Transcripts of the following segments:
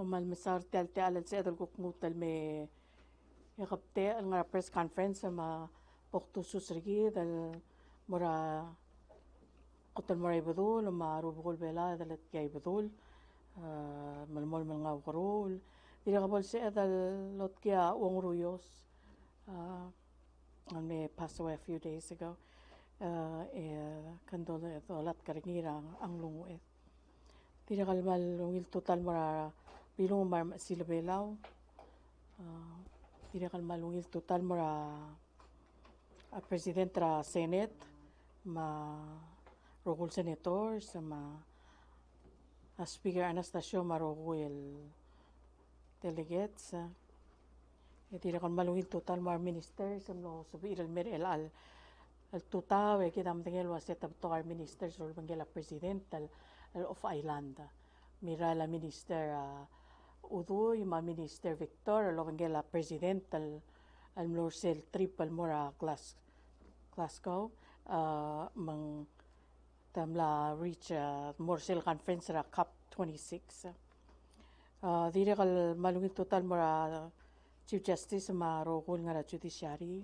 Mal mesar te alal sa edal kukmutal me yakapte al nga press conference ma pokto susrigi dal mura kotal mura ibadul ma rubukul bela dalat kaya ibadul malmol mal nga ukarul dira kabol sa edal lot kaya uang ruyos me passed away a few days ago kandola dolat karingira ang lunguet dira kalmal lungil total mura bilong mar sila belaw dira kalmal lungil total mura president ra senate ma rogul senator sama speaker Anastasio marogul delegates dira kalmal lungil total mar minister samlo sabi iral mer el al total kita mtingel waset tabto ar minister sul bangela president of Island mira la minister Udoy ma minister Victor lo bangela president al mlorsel triple mora Glasgow mang tamla reach morsel conference ra COP 26 dire kal malungit total mora Chief Justice ma rogul nga ra judiciary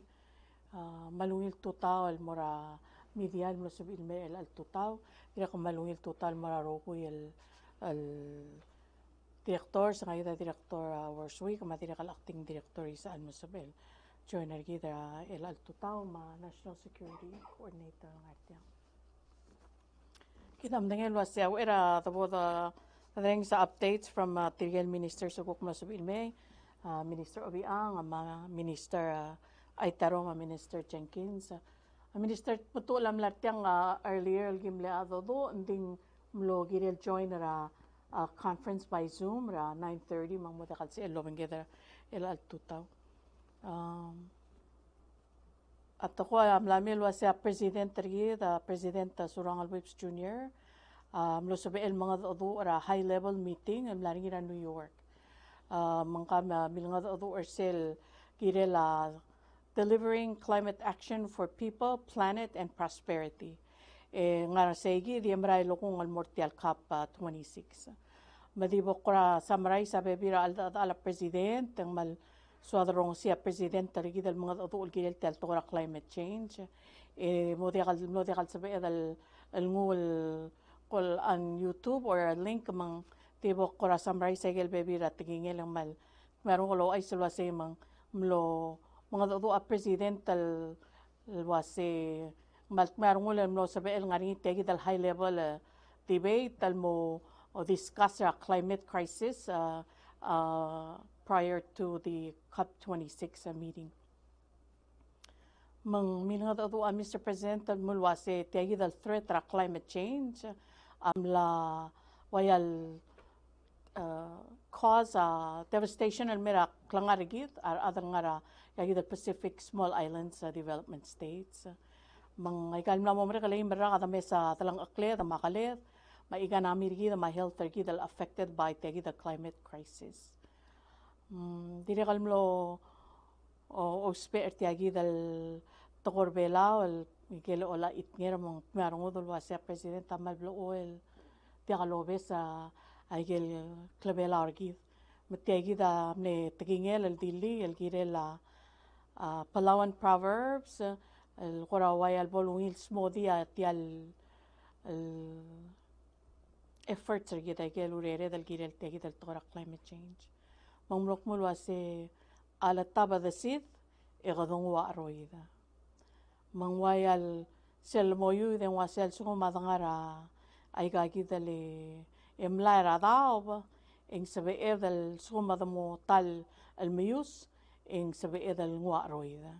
malungil total mora media mo sabi ilme al total dire kal malungil total mora rogul al director sa ngayon director Warswick ma dire kal acting director sa Almusabel joiner kita el al total ma national security coordinator ng artiang kita mdengel wasya era tabo the sa updates from Tirgel Minister sa Kukma sabi ilme Minister Obiang Minister Aitaro Minister Jenkins Minister puto lam lartiang earlier gimle do nding mlo girel join ra conference by Zoom ra 9:30 mang muda kalsi elo bangeda el al tutaw at ako amlamil wa sa president da president Surang Alwips Jr. Mlo sabi el mga do ra high level meeting am laring ra New York mangka milanga do orsel girela delivering climate action for people, planet, and prosperity. Nga segi di amray lokong al mortial COP 26. Madibok ra samray sa bebira ala president ang mal suadrong siya president tarigi dal mga utul gilel tel tora climate change. Modiakal sabi al ngul kol on YouTube or a link mang tibok ra samray sa gel bebira tingingel ang mal meron ko lo ay silwa sa mang mlo mga do presidential wase marungulan mo sabi el ngari tegi dal high level debate tal mo o discuss a climate crisis prior to the COP 26 meeting mang milanga do Mr. President tal mo wase tegi dal threat ra climate change amla wayal cause devastation al mera klangarigit ar other ngara yagi the Pacific Small Islands Development States mang ikal mo mera kalay mera kada mesa talang akle da makalet maiga namirgi da ma health tergi dal affected by tegi the climate crisis dire kalmlo o spare tiagi dal tokor bela al Miguel ola itnger mong marungo dal wasa president tamal blo oil tiakalobe sa aigel klabela orgi matiagi da ne tigingel el dili el girela Palawan Proverbs el koraway al bolungil smodi tial el efforts ergida gel urere dal girel tiagi dal tora climate change mamlok mul wase ala taba da sid egadong wa roida mangwayal sel moyu den wasel sungo madangara ay gagi dali emla radao ing sabi edal suma mo tal al mayus ing sabi edal ngwa roida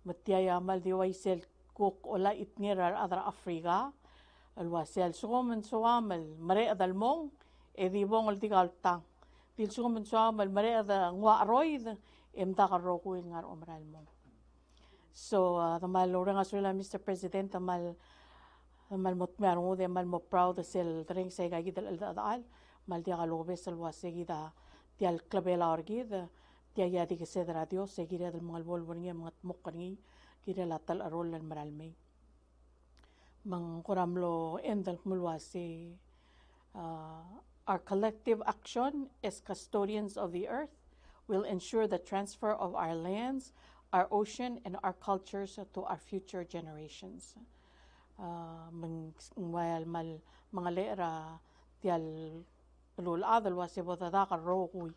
matiaya mal diway sel kuk ola itngerar adra Afrika al wasel suman suamal mare adal mong edi bong al tigal tang til suman suamal mare ada ngwa roida emda karoko ngar omral mong so tamal orang asula Mr. President tamal mot meron de mal mo proud sel drink sa gagi dal al mal dia galobe sel wasegi da tial klabela orgid tia ya di kese radio seguira del mga bol borngi mga mokani kira latal arol lan maralme mang kuramlo endal mulwasi Our collective action as custodians of the earth will ensure the transfer of our lands, our ocean, and our cultures to our future generations. Mga lera tial lul adal wase botada karroqui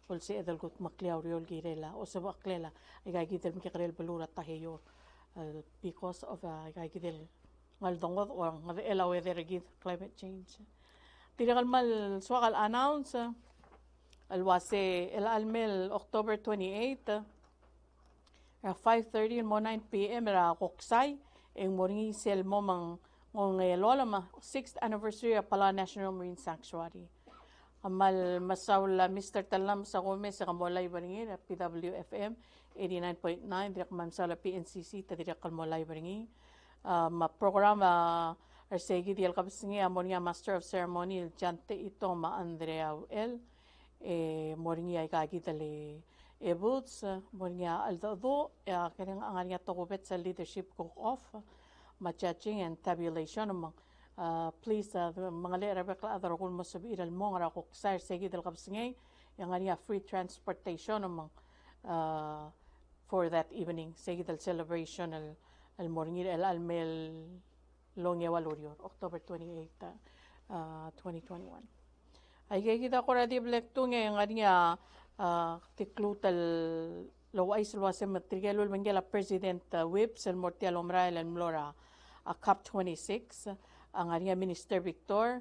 ol se edal gut makliaw riol girela o se baklela igay gidel mikikrel belura tahiyo because of igay gidel ngal dongod or ngal ela weather gid climate change. Tiragal mal swakal announce alwase el almel October 28 5:30 mo 9 p.m. ra koksay ang moringi sel mo mang lola ma 6th anniversary pala National Marine Sanctuary. Amal masawla Mr. Talam sa kome sa kamolay baringi PWFM 89.9 direk mamsala PNCC ta direk kamolay baringi. Ma programa arsegi dial kabisingi amonia Master of Ceremony jante ito ma Andrea L. Moringi ay kagi dali boots moringi aldo kanyang anganya tokobet sa leadership cook-off ma-judging and tabulation among please mga lera bekla adaro kung masabi iral mo nga rakok sa segi del kapsingay yang anya free transportation among for that evening segi del celebration al morning el almel longya walurior October 28 2021 ay kita ko radi blektung yang anya tiklutal laway sulwase matrigelul mangela President Whips el Mortial Omrael el Mlora COP 26 ang anya Minister Victor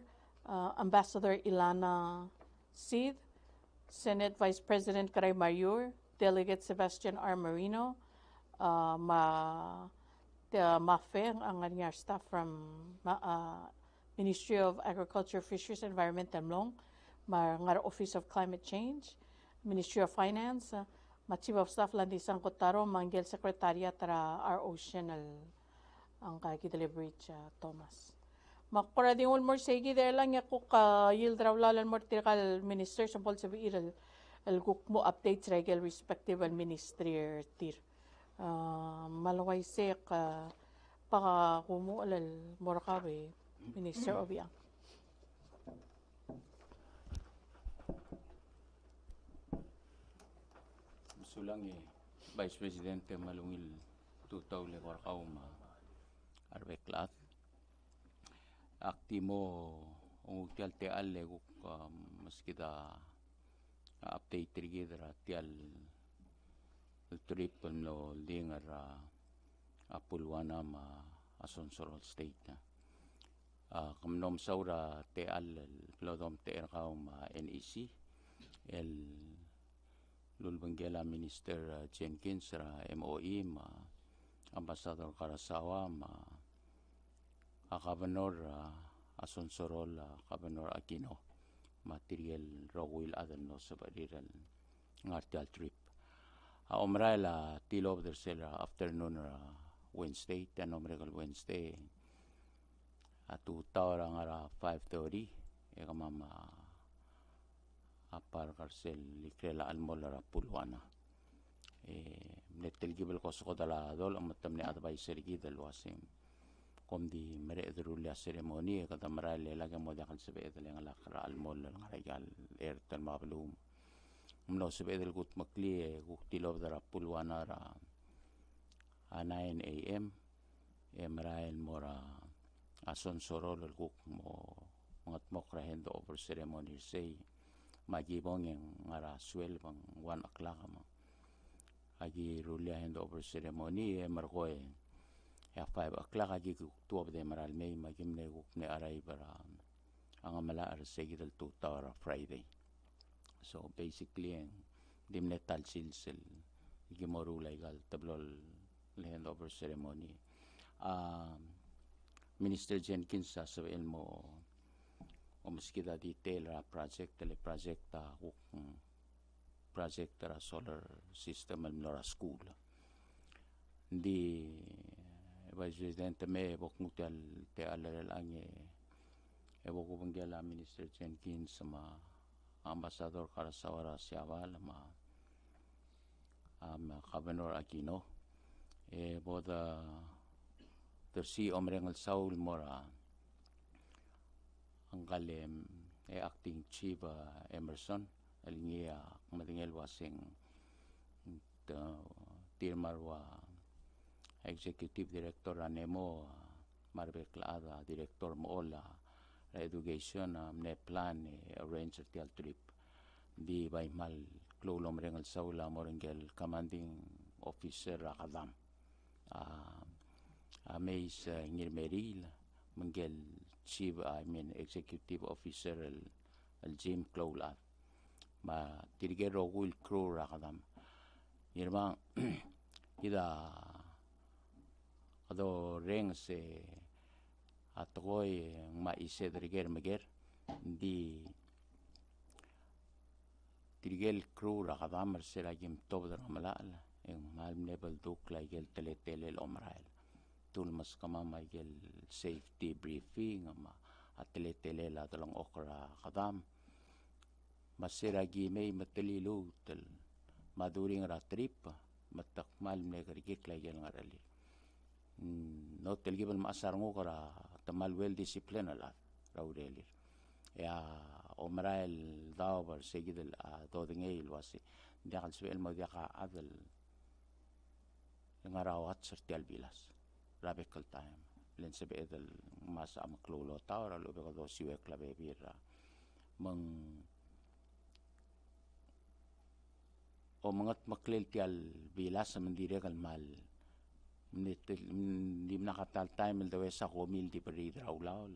Ambassador Ilana Cid Senate Vice President Caray Mayur Delegate Sebastian R. Marino Mafe ang anya staff from Ministry of Agriculture, Fisheries, and Environment Mlong ngar Office of Climate Change Ministry of Finance Chief of Staff Landisang Kotaro, Manggel Secretariat para our Ocean ang kaki deliberate Thomas. Makura din ulmor segi dahil lang ako yildrawlalan mo tirkal minister sa pol sabi iral mo updates regel respective al ministry tir. Malaway sek paka kumu alal morakabe minister obiang. Sulang Vice Presidente malungil tutaw le warkaw ma arbeklat akti mo ang tial tial le guk mas kita update trigger tial trip no lingar Apulwana ma Asonsoro State kamnom saura tial plodom tier kaw ma NEC el Lulbanggela Minister Jenkins ra MOE ma Ambassador Karasawa ma Governor Asonsorol Governor Aquino material Rowil Adan no sa bariral ngartial trip omraila till of the afternoon Wednesday 10 Wednesday at 2 tawra nga 5:30 mama apar karsel likrela almola Pulwana nettelgibel ko so dala dol amatam ni advisory gidal wasim kom di mere edrulia ceremony kada marale lagi mo dakal sabe edal yang lakra almol nga regal ertal mablum umno sabe edal gut makli gutilo dara Pulwana ra 9 AM marael mora Asonsoro guk mo ngat mo krahendo over ceremony say magibong yang ngara swel bang 1 o'clock ma agi rulia hand over ceremony markoy ya 5 o'clock agi two of them maral may magimne guk ne aray para ang mala ar segidal 2 tawra Friday so basically ang dimne tal silsil igimoru legal tablol hand over ceremony Minister Jenkins sa mo o maski da detail ra project ra solar system al Nora School di Vice President me bok mutal te alal ang bok banggela Minister Jenkins sama Ambassador Karasawara Siawal ma Governor Aquino boda tersi omrengal Saul Mora ang kalem acting chief Emerson alingi kumatingel wasing tirmar wa executive director anemo marbe klaada director moola education ne plan arrange tial trip di bay mal klolom rengal saula morengel commanding officer akadam ameis ngirmeril mengel chief executive officer al Jim Clolat ma tirigero will crew rakadam irma ida ado reng se atoy ma ise tirigel meger di tirigel crew rakadam sera jim top ramalal en mal nebel duk laigel teletele omrael tul mas kamama igel safety briefing ma ateletele la tolong okra kadam masira gi may matalilu tel maduring ra trip matakmal negergik laigel ngarali no telgibal masar ngokra tamal well discipline ala raudeli ya omrael dawer segidel dodingel wasi dakal suel mo diaka adel ngarawat sertial bilas rabekal time len sebe edel masa amaklulo tawra lo bego siwe klabe bira meng o mangat maklel tial bilas mendire kal mal di nakatal time el dewe sa komil di peri draulaw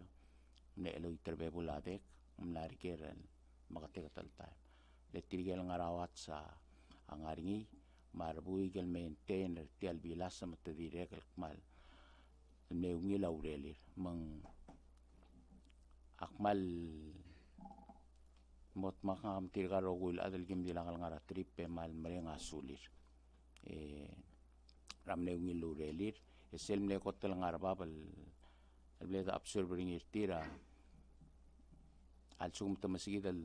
ne elo iterbe buladek mnari keren makatikatal time le tirigel ngarawat sa angaringi marbui gel maintain tial bilas matadire kal mal neungi laurelir meng akmal mot makam tirgaro gul adel gim dilangal ngara trip mal merenga sulir ram neungi laurelir esel mle kotel ngara babal albleda absorbing irtira al sum tamasigi dal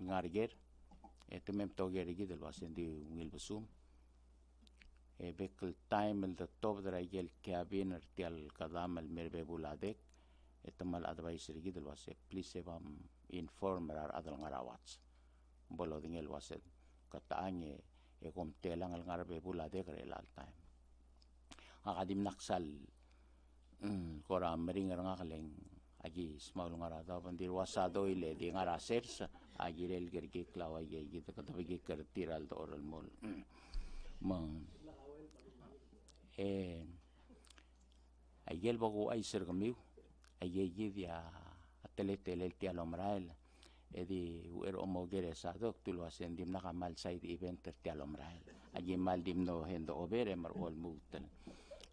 ngarger etemem toger gidel wasendi ngil basum bekel time el the top that I get cabin tial kadam el merbe buladek etamal advisory gidel wase please evam inform rar adal ngarawats bolo dingel wase kataanye kom telang al ngarbe buladek relal time akadim naksal kora meringar ngakaleng agi small ngarada bandir wasado ile di ngarasers agi rel gerge klawa ye gita katabigi kertiral to oral mol mang ayel bago ay sergamiu ayegi dia atele tial omrael edi uer omogere sa doktul wasen dim nakamal side event tial omrael agi mal dim no hendo obere mar ol mutel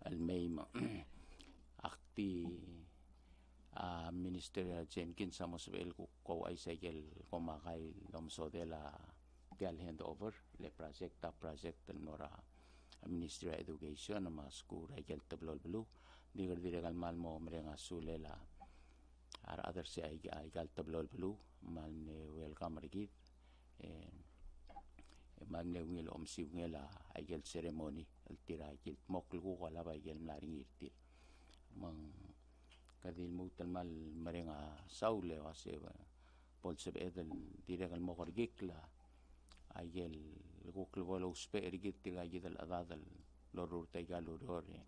al meima akti minister Jenkins samosbel ko ay segel komakay lomsodela tial handover le project nora Ministry of Education ma school regel tablol blue digar diregal mal mo merenga sulela ar other si ay gal tablol blue mal ne welcome rigid mal ne ngil si ngela ay gel ceremony el tira gel moklu ko wala ba gel mlaring irtir mang kadil mutal mal merenga saule wase polseb edel diregal mo korgikla ayel guklo wala uspe erigit tiga gidal adadal lorur taiga lorore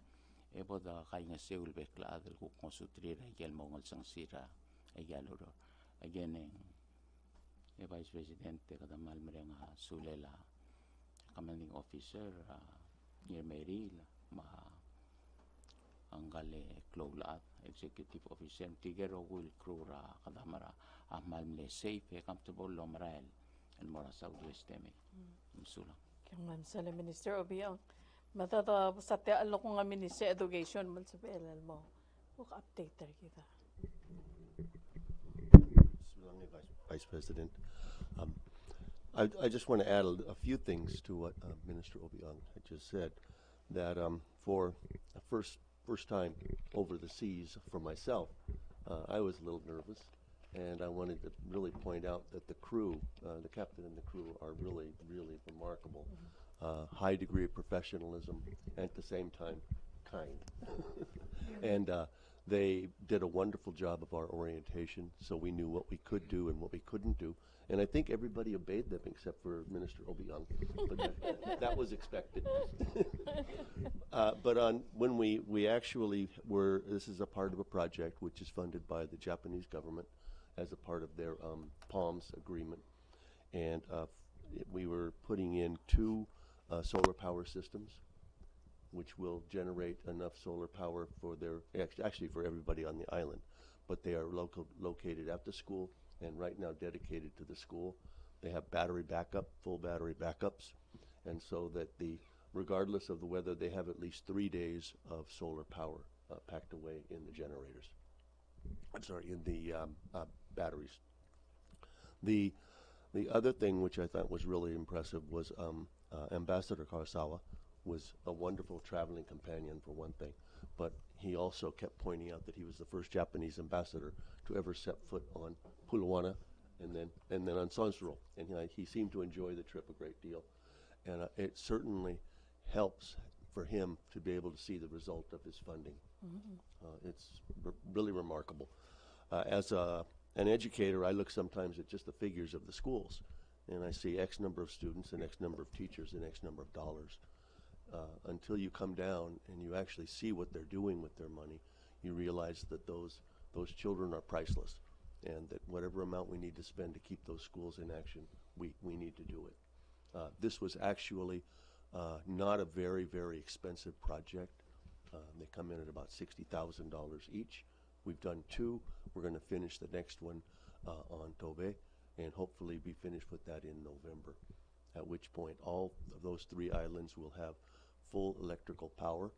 eboda kayng seul bekla adal ku konsutrir ayel mongol sangsira ayel loror again vice president kada mal merenga sulela commanding officer Meril ma anggale kloglaat executive officer tigero will crew ra kadamara ahmal mle safe comfortable lomrael el mora southwest teme musulang Kang sala Minister Obiang matata sa te alok nga Minister Education man sa PLL mo uk update tar kita Vice President. I just want to add a few things to what Minister Obiang had just said. That for the first time over the seas for myself, I was a little nervous, and I wanted to really point out that the crew, the captain and the crew, are really, really remarkable. High degree of professionalism, and at the same time, kind. And They did a wonderful job of our orientation, so we knew what we could do and what we couldn't do. And I think everybody obeyed them except for Minister Obiang, but that was expected. But when we actually were, this is a part of a project which is funded by the Japanese government as a part of their PALMS agreement. And we were putting in 2 solar power systems, which will generate enough solar power for actually for everybody on the island. But they are located at the school and right now dedicated to the school. They have battery backup, full battery backups, and so that regardless of the weather, they have at least 3 days of solar power packed away in the generators. I'm sorry, in the batteries. The other thing which I thought was really impressive was Ambassador Karasawa was a wonderful traveling companion for one thing, but he also kept pointing out that he was the first Japanese ambassador to ever set foot on Pulawana and then on Sonsoro, and he seemed to enjoy the trip a great deal, and it certainly helps for him to be able to see the result of his funding. It's really remarkable. As an educator, I look sometimes at just the figures of the schools, and I see X number of students and X number of teachers and X number of dollars. Until you come down and you actually see what they're doing with their money, you realize that those children are priceless, and that whatever amount we need to spend to keep those schools in action, we need to do it. This was actually not a very, very expensive project. They come in at about $60,000 each. We've done 2. We're going to finish the next one on Tobe, and hopefully be finished with that in November, at which point all of those 3 islands will have full electrical power.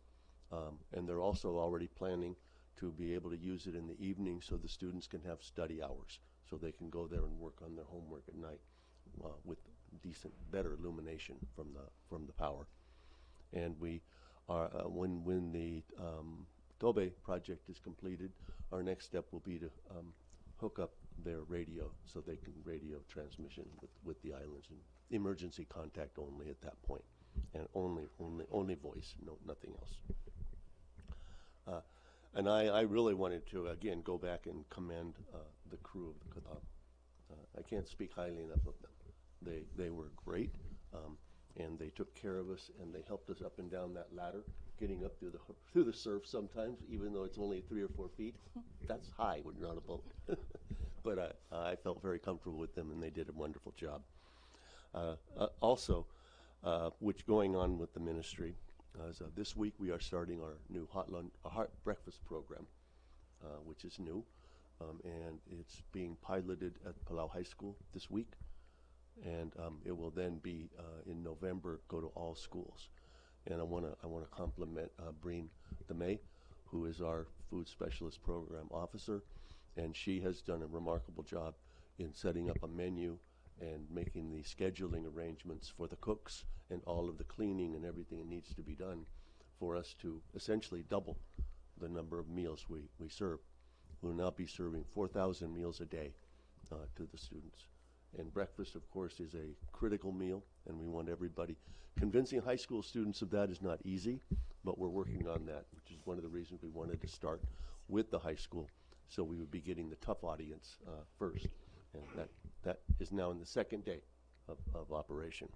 And they're also already planning to be able to use it in the evening so the students can have study hours, so they can go there and work on their homework at night with decent, better illumination from the power. And we are when the Tobe project is completed, our next step will be to hook up their radio so they can radio transmission with the islands, and emergency contact only at that point, and only voice, nothing else. And I really wanted to again go back and commend the crew of the Katam. I can't speak highly enough of them. They were great, and they took care of us, and they helped us up and down that ladder, getting up through the surf sometimes, even though it's only 3 or 4 feet. That's high when you're on a boat. But I felt very comfortable with them, and they did a wonderful job. Also, which going on with the ministry, this week we are starting our new hot breakfast program, which is new, and it's being piloted at Palau High School this week, and it will then be in November go to all schools. And I want to compliment Breen DeMay, who is our food specialist program officer, and she has done a remarkable job in setting up a menu and making the scheduling arrangements for the cooks and all of the cleaning and everything that needs to be done for us to essentially double the number of meals we serve. We'll now be serving 4,000 meals a day to the students. And breakfast, of course, is a critical meal, and we want everybody. Convincing high school students of that is not easy, but we're working on that, which is one of the reasons we wanted to start with the high school, so we would be getting the tough audience first. And that is now in the 2nd day of operation.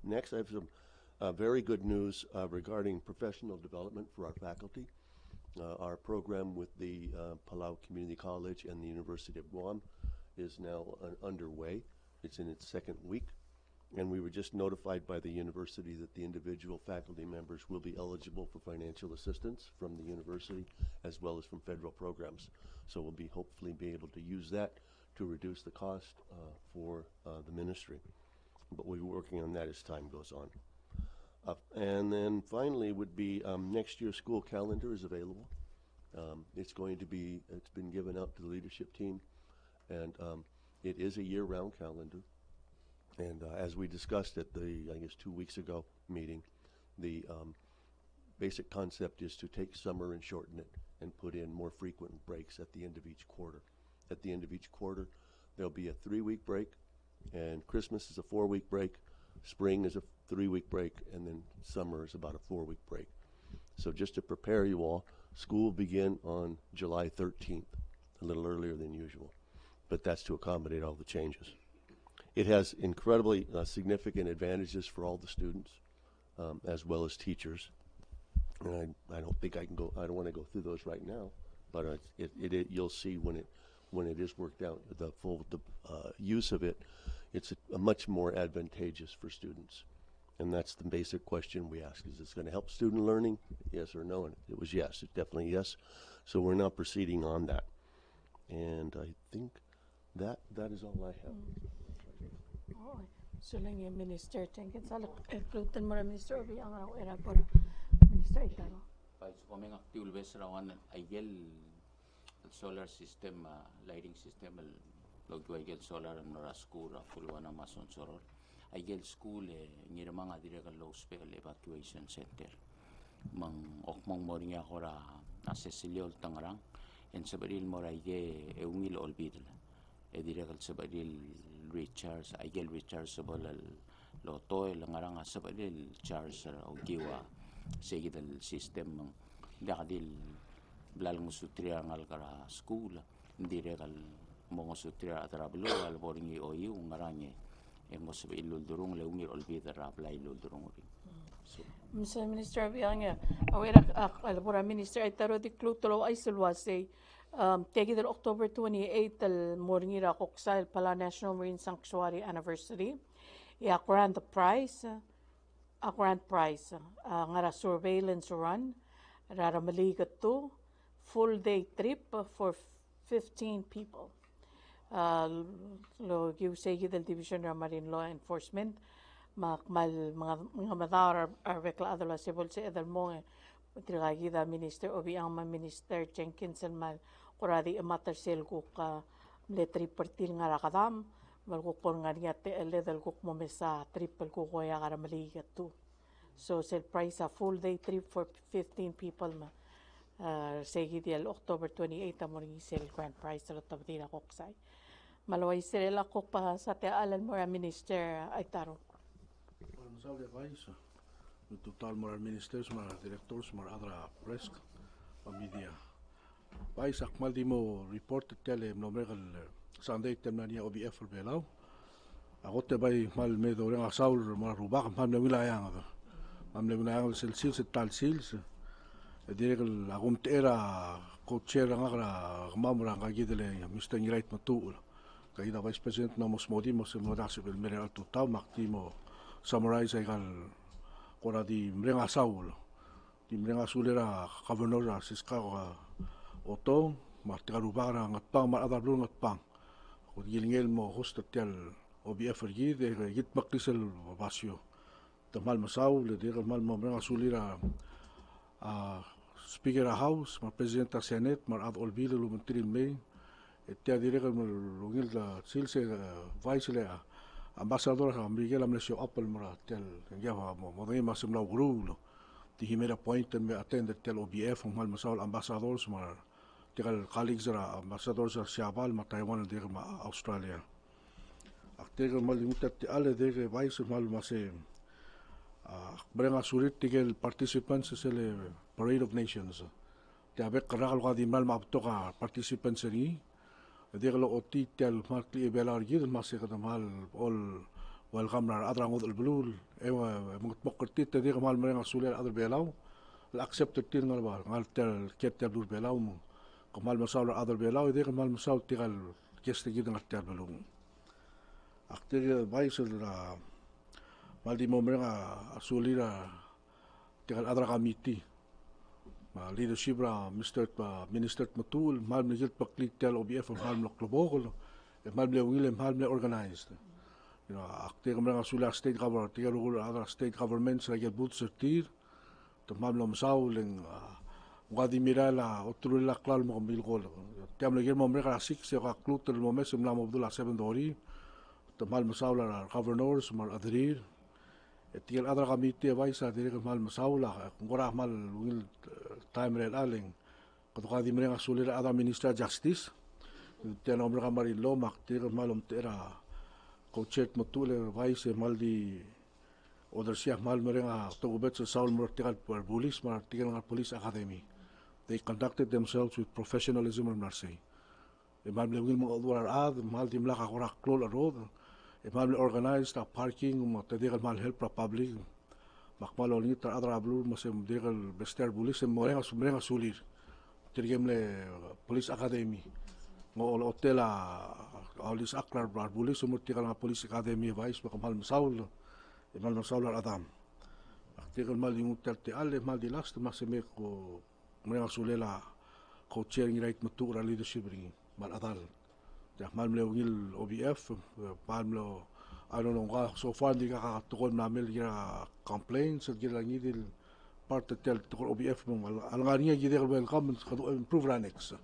Next, I have some very good news regarding professional development for our faculty. Our program with the Palau Community College and the University of Guam is now underway. It's in its 2nd week, and we were just notified by the university that the individual faculty members will be eligible for financial assistance from the university as well as from federal programs. So we'll hopefully be able to use that to reduce the cost for the ministry. But we're working on that as time goes on. And then finally would be next year's school calendar is available. It's been given out to the leadership team, and it is a year-round calendar. And as we discussed at the, I guess, 2 weeks ago meeting, the basic concept is to take summer and shorten it and put in more frequent breaks at the end of each quarter. At the end of each quarter, there'll be a 3-week break, and Christmas is a 4-week break, spring is a 3-week break, and then summer is about a 4-week break. So just to prepare you all, School will begin on July 13th, a little earlier than usual, but that's to accommodate all the changes. It has incredibly significant advantages for all the students, as well as teachers. And I don't think I can go. I don't want to go through those right now, but you'll see when it is worked out the full use of it. It's a much more advantageous for students, and that's the basic question we ask: is this going to help student learning? Yes or no? And it was yes. It's definitely yes. So we're now proceeding on that, and I think that is all I have. Oo. So lang yung Minister Jenkins. Include mo na Minister Obi ang era para Minister Itaro. Pais komeng aktiul bes rawan aigel solar system lighting system logyo aigel solar nora school fulwana mason soror aigel school ngirma nga dire ka low spell evacuation center mang okmong moring akora asesiliol tangrang en sabaril moraige eungil olbidl dire kal sabaril recharge aigel rechargeable lotoy langarang sabaril charge o giwa sige dal system ng dakadil blalang sutria ngal kara school hindi rekal mo sutria atrablo al boring oyu ngaranye mo sabi iludurong leungi olbida rapply iludurong rin so Mr. Minister Bianga awera albora Minister Itaro di Clutolo ay sulwase tegi del October 28 al moringira koksa pala National Marine Sanctuary Anniversary ya grand prize a grand prize ngara surveillance run rara maligat to full day trip for 15 people lo giusay del Division of Marine Law Enforcement makmal mga madar arbekla adala civil sa edal mo trigagi da Minister Obi ang Minister Jenkins mal kuradi amater sel ko ka letri pertil ngara kadam malkukon nga niya te ledal kuk mo mesa triple ko koya kara maligat to. So sel price a full day trip for 15 people ma. Segi di October 28 among sel grand prize sa tabdila koksay. Malaway sila kok pa sa te alan mo Minister Aitaro. Well, sabi guys, total more ministers, more directors, more other press, media. Vice akmal di mo report tele nomegal Sunday temnania OBF belau. Ako te bay mal me do nga saul mar rubak mal me wilayang ado. Mal me wilayang sil tal sils. Direk agum tera coacher nga kra mamra nga gidele Mr. Ngrait Matul. Kaya da Vice President na mos modi mos mo dasip el mere alto tau makti mo summarize ay kal kora di mrenga saul. Di mrenga sulera governor siska otong martika rubara ngatpang mar adar blun ngatpang. Ko gilingel mo host tel OBF ergi de git baktisel basio. Tamal masaw le de mal mo mrenga sulira Speaker of House, mar President of Senate, mar ad olbile lu mentri me. Etia direka mar lungil la silse vice le ambassador Miguel Amnesio Apple mar tel ya mo de mas mla grulo. Di himera point me attend tel OBF mal masaw ambassadors mar tigal colleagues ra ambassadors sa Siabal mar Taiwan de Australia. Akte mal limutat ale de vice mal mase Brenga surit tigel participants sa le Parade of Nations. Tiabek karakal ka di mal maapto ka participants ni. Di kalau oti tel markli belar gid masih kata mal all welcome nar adrang od blul. Ewa mukkerti tadi kamal brenga sulit adr belau. Accepted tir ngal bar ngal tel ket tel blul belau mu. Kamal masaul adr belau di kamal masaul tigal keste gid ngal tel belum. Akte baisel la Maldi momrenga asulira tigal adra committee leadership ra Minister Matul mal mejil paklit tel OBF mal mloklobo mal ble will mal ble organized akte momrenga asula state government tigal adra state governments ra gel but sertir to mal lo msauleng ngadi mirala otrula klal mo milgol tem le gel momrenga 6 se ka klut el momes mla Abdullah 7 dori to mal msaula governors mal adrir Tiel adra committee baisa dire mal masaula ngora mal wil time rel aling ko di mrenga sulira adra minister justice tiel omra mari lo mak dire malum tera ko chet motule baisa mal di oder sia mal mrenga to ubet saul mortigal per police mar tiel ngal police academy they conducted themselves with professionalism and mercy. Imam le mga odwar ad, mal di mlaka korak klol road. Imam le organized a parking matadigal mal help pra public. Makmal ni tar adra blur masem digal bester bulis morenga sulir. Tirgem le police academy. Ngo hotel aulis aklar bar bulis umur tigal nga police academy vice makamal masaul. Imam masaul adam. Tigal mal yung hotel te alle mal di last masem ko morenga sulela co-chairing right matura leadership ring. Mal adal. Ya mal mlewil OBF, mal mlo I don't know so far di kakatukoy namin gira complaints at gira ngidil part of tel tukol OBF mong alangariya gira welcome kadu improve ranex.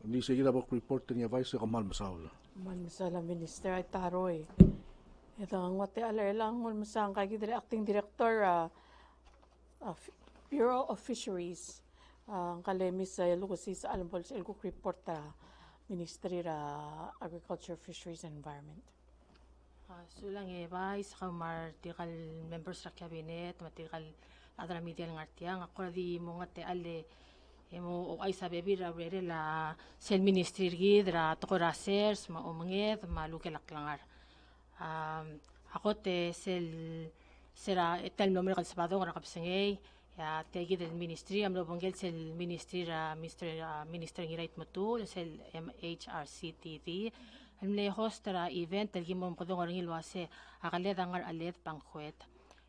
Hindi sa gira bak report niya vice ka mal masaul. Man masala minister ay taroy. Ito ang wate alerlang mo masang kay acting director Bureau of Fisheries. Ang kalemis sa lukusi sa alambol sa ilkuk report Ministry Agriculture, Fisheries and Environment. Sulang vice kamar tikal members sa cabinet matikal adra media ng artiang ako di mo nga te ale mo ay sa bebi ra la sel ministry gidra to rasers ma umanget malukelak langar ako te sera etal numero kal sabado nga kapsengay ya tegi del ministry amlo bangel sel ministry minister ng right motul sel MHRCTV Amle host ra event talgi mo podong ngil wase akale dangar alet banquet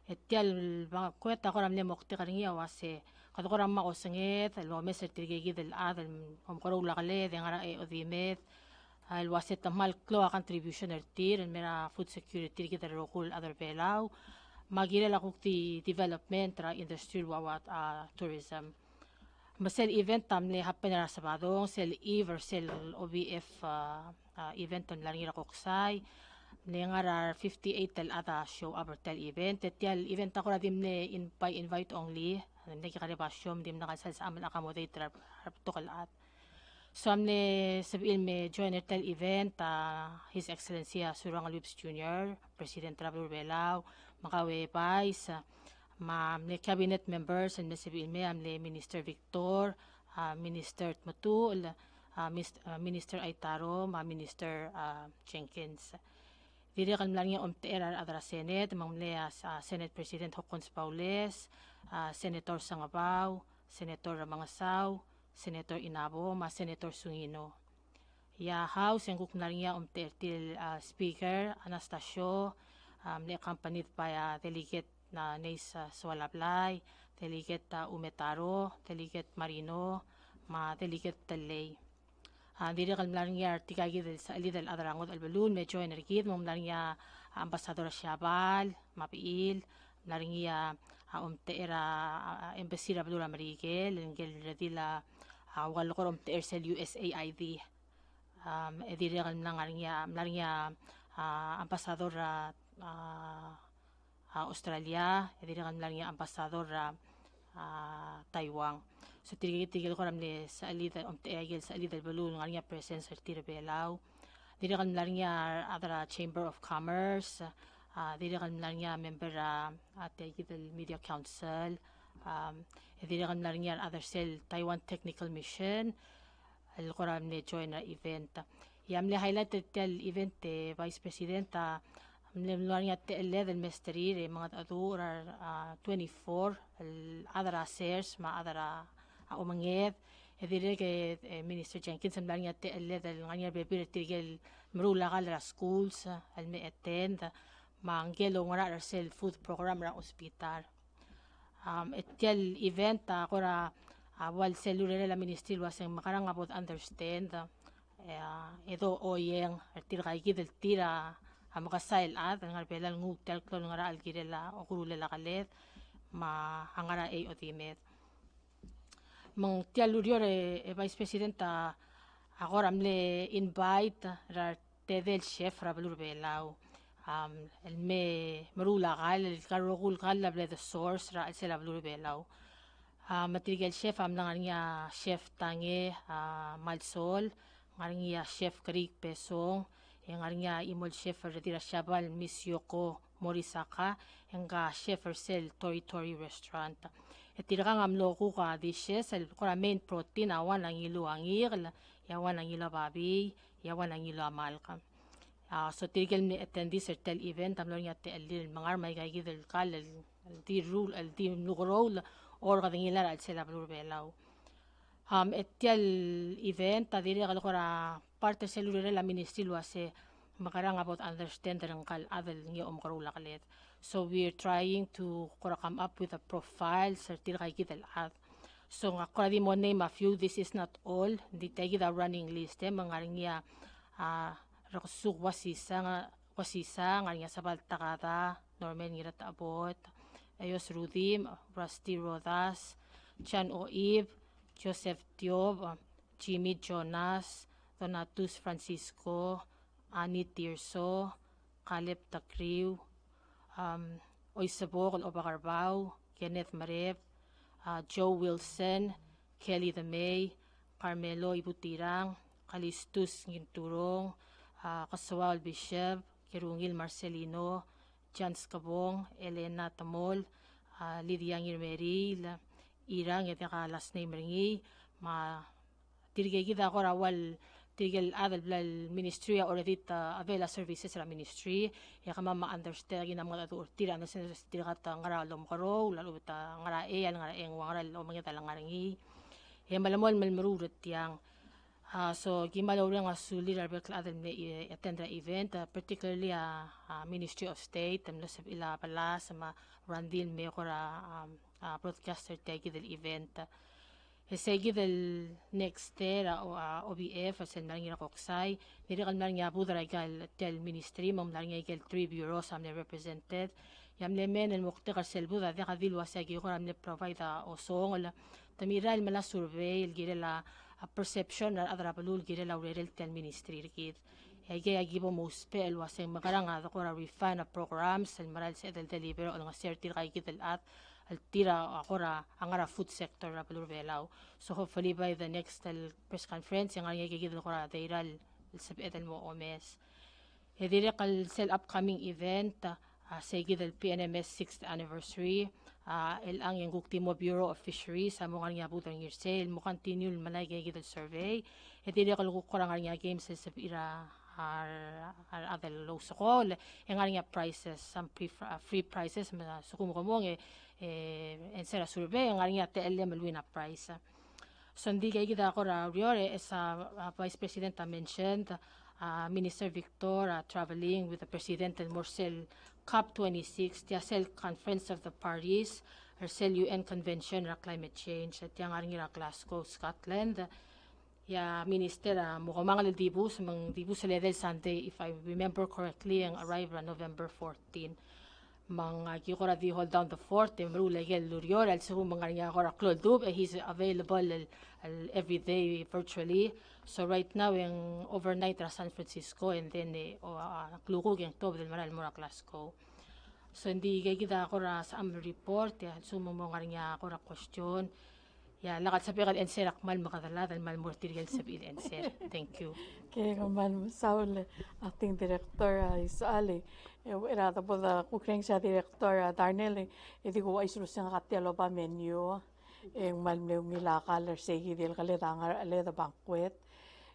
etial banquet ako ramle mokti karingi wase kadko ramma osenget lo meser tirgegi del adal omkoro lakale dengara e odimet al wase tamal klo contribution ertir mera food security tirgi der rokul other belau magire la kukti development ra industrial wawat tourism Masel event tamle happen na sabado sel eve sel OBF event on langira koksay nengar 58 tel ata show aber tel event tel event ako dimne invite only hindi kare basyom dim na kasal sa amin accommodator to kalat so amne sabil me joiner tel event His Excellency Surang Lubs Jr. President Travel Belao makawe vice le cabinet members and sabil me amle Minister Victor Minister Matul Minister Aitaro, Minister Jenkins. Diri kan lang yung terar adra Senate, mamlea Senate President Hocons Paules, Senator Sangabaw, Senator Ramangasaw, Senator Inabo, Senator Sungino. Ya House yung kuknaring yung tertil Speaker Anastasio, le accompanied by Delegate na Nes Swalablay, Delegate Umetaro, Delegate Marino, Delegate Talay. Diri kan mlarnya tikagi del sa alidal adrangod albalun medyo energit mo mlarnya ambasador Shabal mapiil mlarnya teera embassy rabdul amerikel ngel radila wal qorom teer sel USAID diri kan mlarnya ambasador Australia diri kan mlarnya ambasador Taiwan so tigil ko ramle sa alida teagil sa alida balun nganya presence sa tirbelaw diri kan mlarnya adra Chamber of Commerce diri kan mlarnya member teagil Media Council diri kan mlarnya other cell Taiwan Technical Mission al qoram ne join event yamle highlight tel event Vice President mlarnya tel level mesteri mga adura 24 adra sers ma adra umanget edire ke Minister Jenkins mlarnya tel level nganya bebir tigel mrula galra schools al me attend mangelo ngara sel food program ra hospital etel event akora wal cellular la ministry waseng makarang about understand edo oyeng ertir kaigi del tira amakasail ngar belal ngug tel klon ngara algirela okurule la kalet ma hangara ay otimet mang tialurio Vice President agora amle invite ra tedel chef ra belur belau el me marula gal el karogul gal la the source ra el sela belur belau material chef amnanganya chef tange malsol ngarinya chef Krik Pesong ngarinya imol chef retira Shabal Miss Yoko Morisaka nga chef sel Tori restaurant Etira ngam loku ka dishes el kora main protein awan ang ilu angir yawan ang ilu babi yawan ang ilu amalka. So tigil ni attendi certain event amlo niya te el mangar may gay gidel kal el di rule el di nugrol or kading ilar al sela blur belaw. Etial event tadiri kal kora parte cellular la ministry lo ase makarang about understand ang kal adel ngi karula kalet. So we're trying to come up with a profile certain kay gidel ad. So nga kora di mo name a few, this is not all. Di tagi the running list mangaring niya rakusuk wasisa nga niya sabal takada Norman ngirat abot Ayos Rudim, Rusty Rodas, Chan Oib, Joseph Tiob, Jimmy Jonas, Donatus Francisco, Ani Tirso, Caleb Takriw, Oisabok Obacarbao, Kenneth Mareb, Joe Wilson, Kelly the May, Carmelo Ibutirang, Calistus Ginturong, Kasawal Bishop, Kirungil Marcelino, Jan Scabong, Elena Tamol, Lydia Ngirmeril, Irang et ka last name ringi, tirigay kita ko rawal tirigay adal blal ministry already avela services la ministry ya kama ma-understand gina mga atu tira na sin tira ta ngara lom karo lalo ta ngara al ngara ngara lo mga talang ngaringi ya malamol malmurut yang so gimalaw rin nga suli rabek adal me attend the event particularly Ministry of State tamlo sa ila pala sa ma randil me ko broadcaster tagi del event Segi del next year OBF as en maringira koksay niri kan maringira budra gal tel ministry mom maringira gal 3 bureaus am represented yamle men el muqtiqar sel buda de qadil wasagi qora am provide o song tamira el mala survey el gire la perception al adra balul gire la urel tel ministry rikid ege agibo muspe el waseng magaranga qora refine programs el maral se del deliver o ngasertir kay gidel at Altira akora angara food sector na palurvelaw. So hopefully by the next press conference yang nga gigidil kora dairal sabitan mo omes. Dire kal sel upcoming event sa gidil PNMS 6th anniversary el ang yung Guktimo Bureau of Fisheries sa mga nga butang year sale mo continue malay gidil survey. Dire kal kora nga games sa sabira other low school yang nga prices some free prices so kumukumong en sera survey ang nga TL malwina price so hindi kay kita ko riore as Vice President mentioned Minister Victor traveling with the President and Morsel COP26 the Cell Conference of the Parties Cell UN Convention on Climate Change at yang nga Glasgow Scotland ya minister mukhang dibu sa level Sunday if I remember correctly ang arrive on November 14 mga kikora di hold down the fort emru legel lurior al so mga niya kora clodub he's available every day virtually so right now yung overnight ra San Francisco and then klugog yung tob del maral mura Glasgow so hindi kay kita kora sa report ya so mga niya kora question ya lakat sabi kal enser akmal makadala dal mal mortirgal sabi enser thank you kaya kaman Saul acting director isali era po da kukreng sa director Darnell edi ko ay surusang katelo pa menu malmew nila color sa hidil kalitangar ale da banquet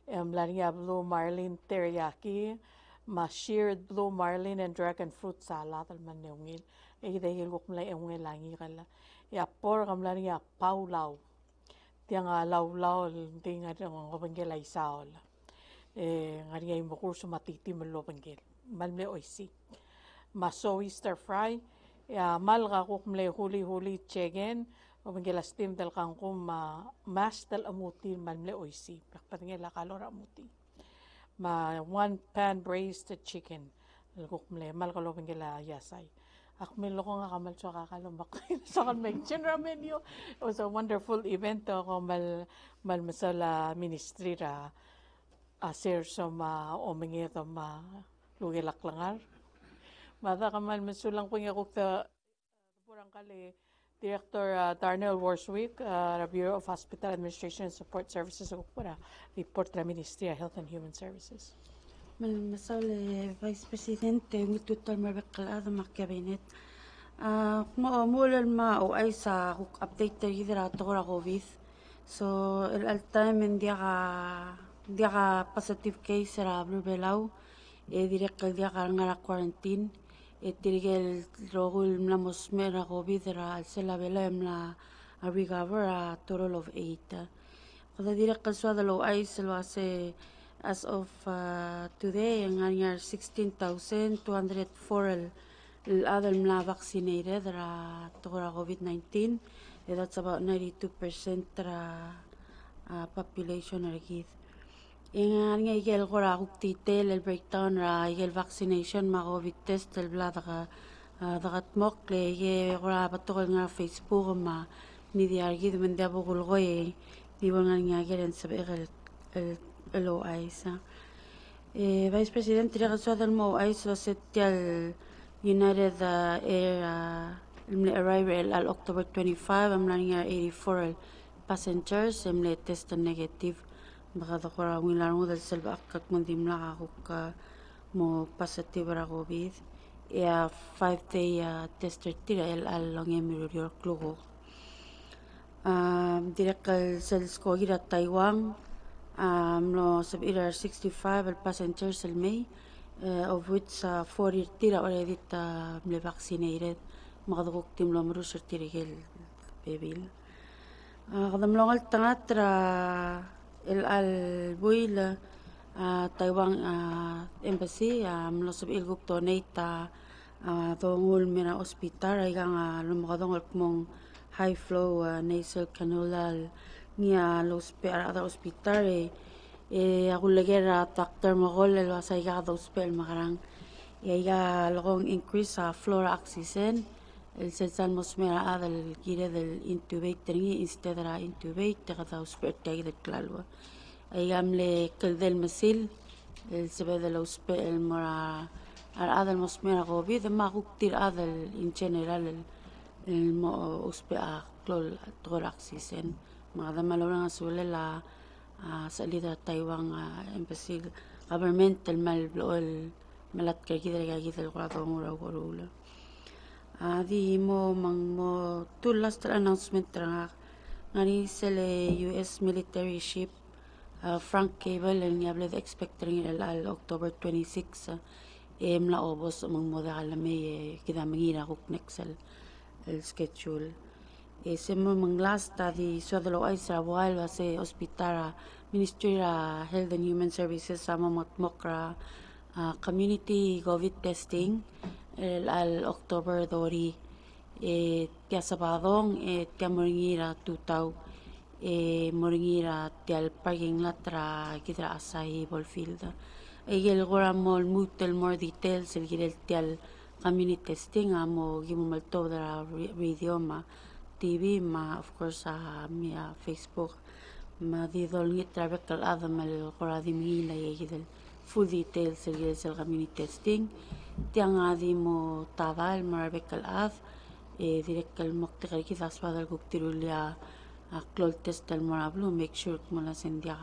lariya blue marlin teriyaki sheared blue marlin and dragon fruit salad al manewngil dahil ko kumlay ang langi kala ya por kamlariya paulaw tiang law ting ang openggel ay saol ngari ay mo kurso matiti mo openggel malme oisi maso stir fry malga ko kumle huli chicken openggel steam del kangkum mas del amuti malme oisi pakpatingel la kalora amuti ma 1 pan braised chicken ko kumle malga openggel yasay Akmilo ko nga kamal sa kakalombak sa kan mention menu. It was a wonderful event ko masala ministry ra asir so omingi to lugilak langar. Mada kamal masulang ko nga kukta purang kali Director Darnell Warswick, Bureau of Hospital Administration and Support Services para report ra Ministry of Health and Human Services. Masal Vice President ng tutor marbakala sa mga kabinet Mulal ma o ay sa update tayo dira tokora COVID. So el time dia ka positive case ra blue belaw direct dia ka ngara quarantine tirigel rogul mlamos mera COVID ra sela bela mla recover a total of 8. Kada direct kalswa dalo ay selwa se as of today ang anyar 16,204 other mla vaccinated ra tokora COVID-19. That's about 92% ra population argid. Ingan nga igel ko ra kuk detail el breakdown ra igel vaccination ma COVID test el bla dagat mok le ye ko ra patokol nga Facebook ma ni di argid men dia bugul ko di nga nga gelen sabi el OIS. Vice President tira so dal mo OIS so setial United Air arrival al October 25 am lang 84 passengers amle test negative baka dakora wilar mo dal selba akak mandim la ka mo positive ra COVID 5-day tester tira al lang emirur klugo direct sel sko gira Taiwan no sabira 65 al passengers al May of which 40 tira already vaccinated makadukok tim lo maro sir tirigel bebil kadam longal tangatra el al buila Taiwan embassy mlo sab ilguk donate dongul mena hospital ay nga lumakadong mong high flow nasal cannula niya los per ada hospital ako lagera doctor magol el wasay ka hospital makarang ya logong increase sa floor oxygen el sensal mosmera adal gire del intubate tringi instead ra intubate kada hospital del clalwa ay amle kel del masil el sebe del hospital mora adal mosmera covid ma guktir adal in general el mo hospital klol tor oxygen mga malawang asule la salida Taiwan embassy government el malbloel malat kagidra el grado mura gorula di mo tulas tra announcement tra ngani sele US military ship Frank Cable el niable expecting al October 26 mla obos mang modal me kida mangira kuk next el schedule semo mang last di sodalo ay sa wal se hospital Ministry Health and Human Services sama mokra community COVID testing al October dori tia sabadong tia moringira tutaw moringira tia parking latra kitra asay bolfield egel gora mol mutel more details el girel tia community testing amo gimumal to da radio ma TV ma of course mi Facebook ma di dolngi trabek kal adam al gora di mila egel full details el community testing tiang adi mo tabal marabek al ad direct al moktikal kita swadal guktirulia klol test al marablo make sure mo la sendia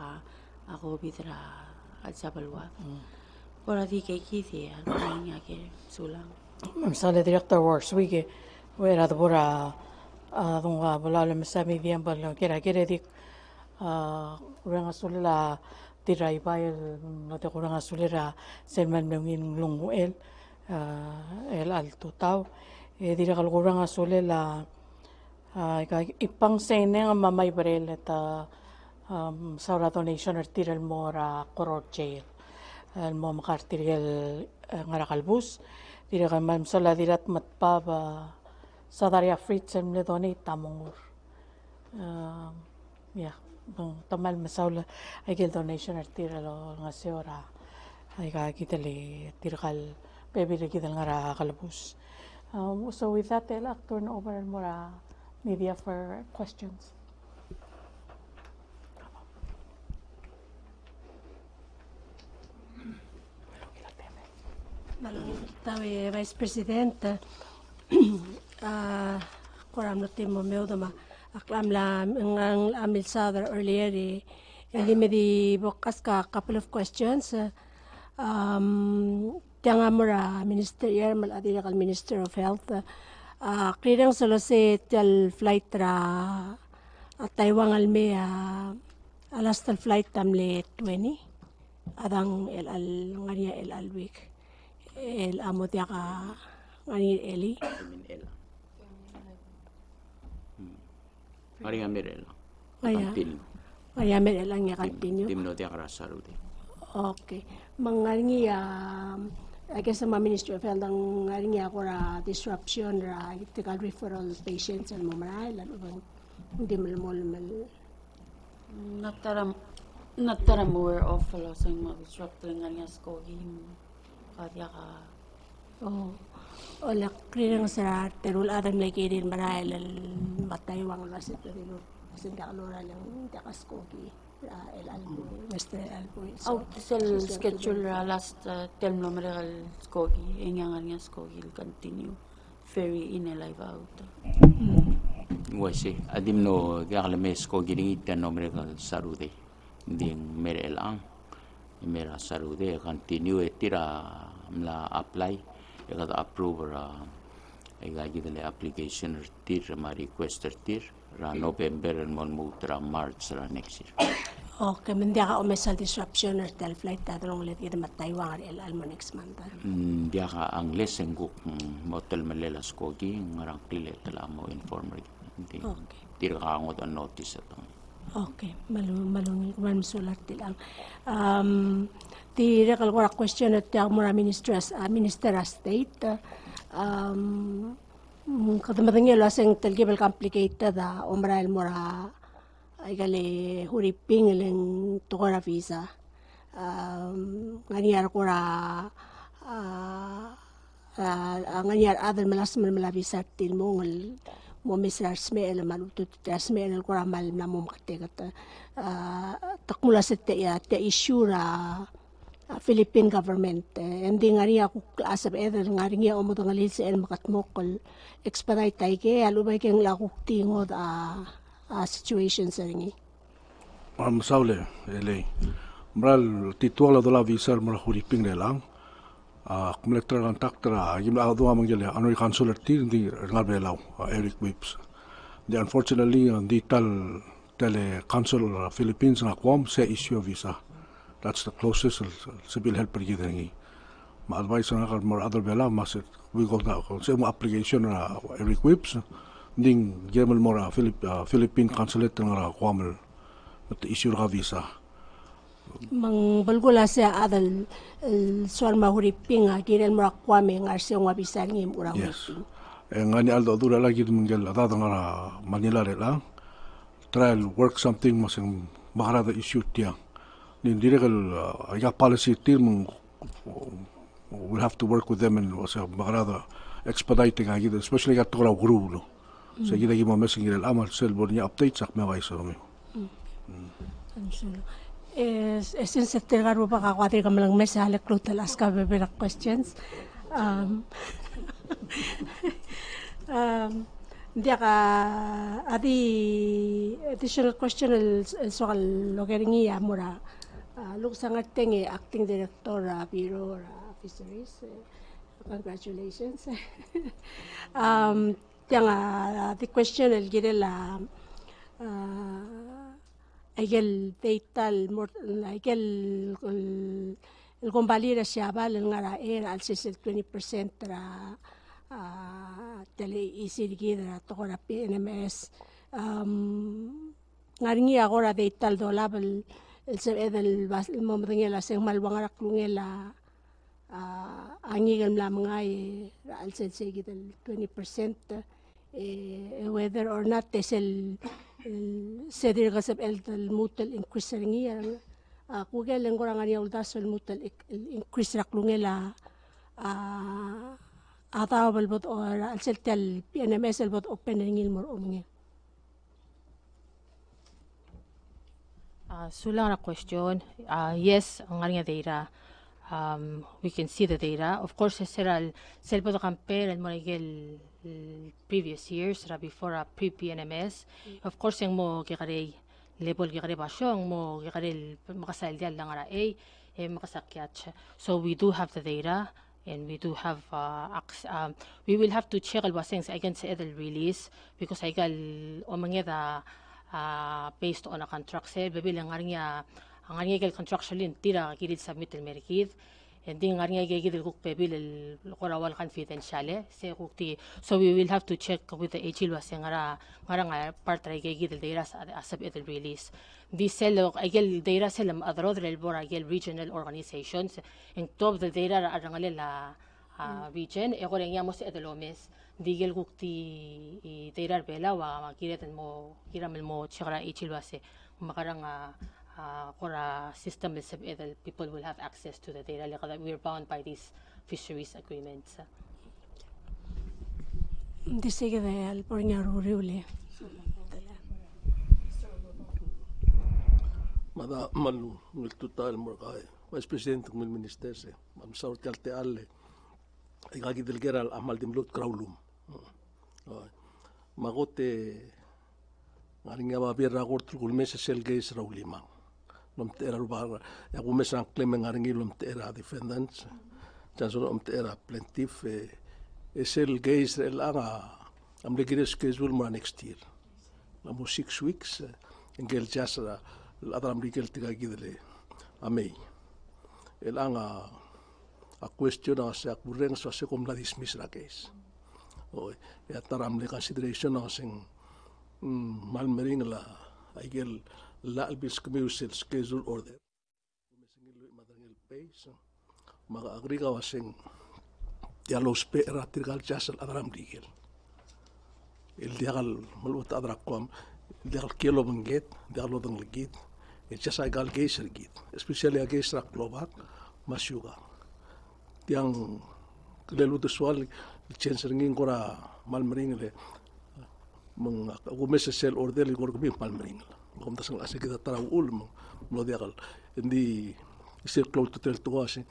ako bidra al sabalwa ora di kay kiti al nga ke sulang Sale Director Works wige wera bora dunga bolale mesami bien balo kera dik kurang asulela tirai bail mate kurang asulera selman mengin lungu el alto tau dira kal kurang asulela ipang sene nga mamay barel ta saura donation tiral mora koror jail el mo makartirel ngarakalbus dira kan mam sala dirat matpaba sadaria fritz le donate tamongur ya tamal masaula ay donation tiralo nga seora ay kitali tirkal bebili kital ngara kalbus so with that I'll turn over more media for questions. Tawe Vice President koram no timo meu dama aklam la ngang amil sadar earlier hindi me di bokas ka couple of questions tiang amura minister mal adira kal Minister of Health Krirang solo se tal flight ra Taiwan alme alas tal flight tamle 20 adang ngania el alweek el amotia ka ngani eli Ela. Hari nga merela. Kaya. Continue. ngaya mer el ang continue. Tim no dia kara sarude. Okay. Mangaringi I guess the Ministry of Health ang ngaringi ako ra disruption ra itical referral patients and mamaray lan ubang hindi mal Nataram aware of lo sa mga disruptor nga niya skogi kaya ka oh ola krirang sa terul adam lagi din maray lan matayawang lasit pero kasi dakalora lang dakaskogi el albo Mr. Albo out sel schedule ra last term no maregal skogi nga niya skogi continue ferry in a live out. Wasi adim no gaglemes ko giringit tan no mereka sarude. Ding merelang mera sarude continue tira mla apply ega approve ra ega gidale application tir ma request tir ra November mon mutra March ra next year. Okay, hindi ka umesal disruption or tel flight tatanong ulit kita matayawang el almo next month. Dia ka angles enguk motel malelas kogi ngarang klile tala mo informer. Hindi. Okay. Tira ka ngot an notice atong. Okay, malungi kuman sulat tilang. Ti rekal ko question at yung mura minister of state. Katamatang yelo aseng telgibel complicated umra el mura ay gali huriping ilang tukora visa. Nganyar ko ra nganyar adal malas mala visa til mongol mo misrar smel malutut smel ko ra mal na mo maktegat takmula sa te issue ra Philippine government hindi ngari ako klase eder ngari nga umo ngalil sa el makatmokol expedite tay ke alubay keng lakuk tingod situation sa ringi. Saule, LA. Mral tituala dola visar mara huriping lelang. Kumlektra kan taktra yimla adu amang jale anori consular ti di ngal belau Eric Whips. Unfortunately di tele consul Philippines na kwam se issue visa. That's the closest civil helper gidengi. Ma advice na kar more other bela mas we go na se mo application na Eric Whips ding gemel mora Philippine consulate nga kwamel at issue ra visa. Mang balgula sa adal sual mahuriping kirel mura kwame ngar siya nga visa ngim urang. Yes. Ngani aldo dura lagi mengel ada nga Manila rela. Trial work something masing maharada issue tiang. Nin direkal ya policy team we'll have to work with them and was maharada expediting agad especially gat tora grulo. So kita gima messing el amal sel bornya update sak me vai so me. Since tergar pa kakwatri ka malang mesa halak lutal aska bebera questions. Dia ka adi additional question el soal logeringi amura luksangat tengi acting director Bureau Fisheries. Congratulations. The question el girela egel deital egel el combalir siabal el ngara era al 20% ra tele isirgida tokora PNMS ngaringi agora deital dolabel el se el momdengel aseng malwangara klungela angigel mlamngay al sensegit el 20% whether or not es el sedir gasab el mutal increase ringi kugel ngorang ani uldas el mutal increase raklungela ataw balbot or al seltel PNMS el bot open ringil mor omnge. Sulang na question. Yes, ang nga data. We can see the data. Of course, seral selpo to compare and morigel previous years before pre-PNMS. Of course, yung mo kikare level kikare basyo, mo kikare makasal diyan lang ara A, makasakyat. So we do have the data. and we do have we will have to check alwaseng sa again sa edel release because I gal omangeda based on a contract say bibilang ang gal contractually tira gilid submit el merikid and then gigil kuk pebil el qorawal confidential se kukti so we will have to check with the HL waseng nga part ra gigil data asab edel release this cell agel data cell adrod el bor agel regional organizations en top the data arangale la region egorengamos edelomes digel kukti data bela wa kireten mo kiramel mo chira HL wase makarang kora system is the people will have access to the data like that we're bound by these fisheries agreements. Sige de al por nya ruriule. Mada malu ngil total morgai. Vice President ng minister se. Mam saur kalte alle. Ay gagi del geral amal dimlut kraulum. Magote ngaringa ba birra gortul kulmese sel geis raulima. Lom tera rubar ya kumesa claim ngaringi lom tera defendants. Janso lom tera plaintiff sel geis el anga am legire schedule mo next year. Lamo 6 weeks engel jasra l'adram rigel tiga gidele amei. El anga a question sa kureng so se kom la dismiss la case. O ya taram le consideration na sing malmering la aigel la albis commercial schedule order. Mesingil madangel pace maga agriga wasing ya los pe ratirgal jasal adram rigel. El diagal malut adrakom el diagal kilo benget diagal dang legit el jasa gal geiser git especially a geiser klobak masyuga tiang lelu tusual chancer ngin kora malmering le meng gumesa sel order gor gumi malmering kom tasang ase kita taraul mo diagal ndi sel close to tel tuase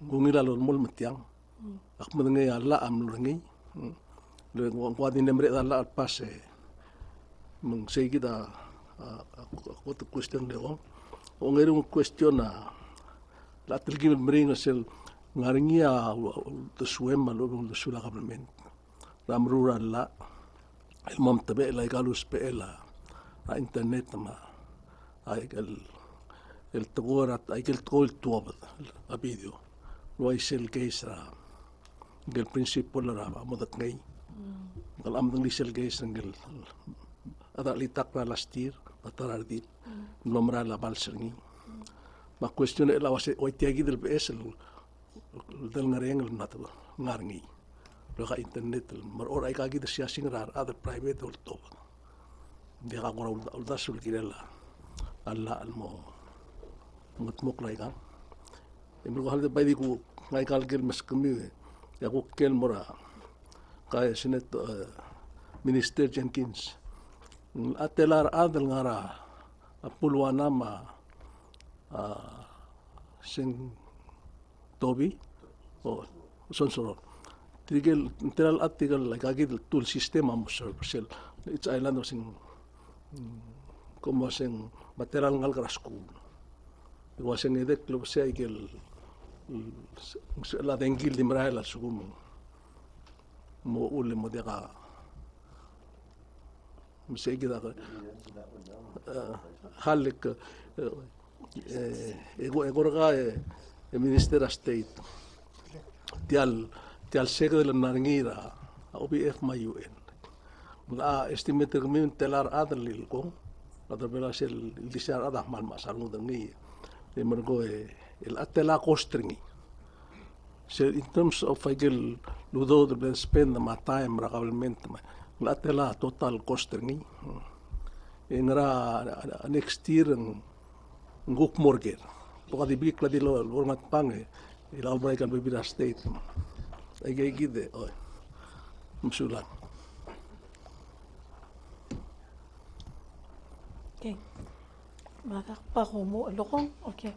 gungila lon mol metiang ak menenge alla am lengi le ngwa din nemre alla pase meng sei kita what question le o ngere un question la tilgi mering sel ngaringia the swim lo the sula government ram rural la el mom tabe la galus pe la a internet ma ay el togorat ay el tol tuob a video lo ay sel geisra del principio la modat ngay al am ng sel geisra ngel ada litak na lastir patarardit nomra la balserni ma question la wase o tiagi del PS del ngareng nato ngarngi lo ka internet mar or ay kagi de sia singrar other private ol to dia ka ngora ul dasul kirela alla almo mutmuk lai ka emro hal de bay ku ngai kal gel mas kami ya ku kel mora ka sinet minister Jenkins atelar adel ngara apulwana ma sing tobi o sonsoro tigel interal article like agil tool sistema mo sel it's island sing como sing material ngal grasku waseng edek lo se igel la dengil dimra la sugum mo ul mo dega مسي كده حالك اغورغا minister state tial sega de la narngira OBF ma UN la estimate min telar adlil ko la bela sel disar ada mal masal no dangi de mergo el atela costringi so in terms of igel ludo de spend my time probablemente la atela total costringi enra next year nguk morger pokok di big ladi lo orngat pange ila mereka berbeda state ay gide oy musulan okay maka pa ko mo lokong okay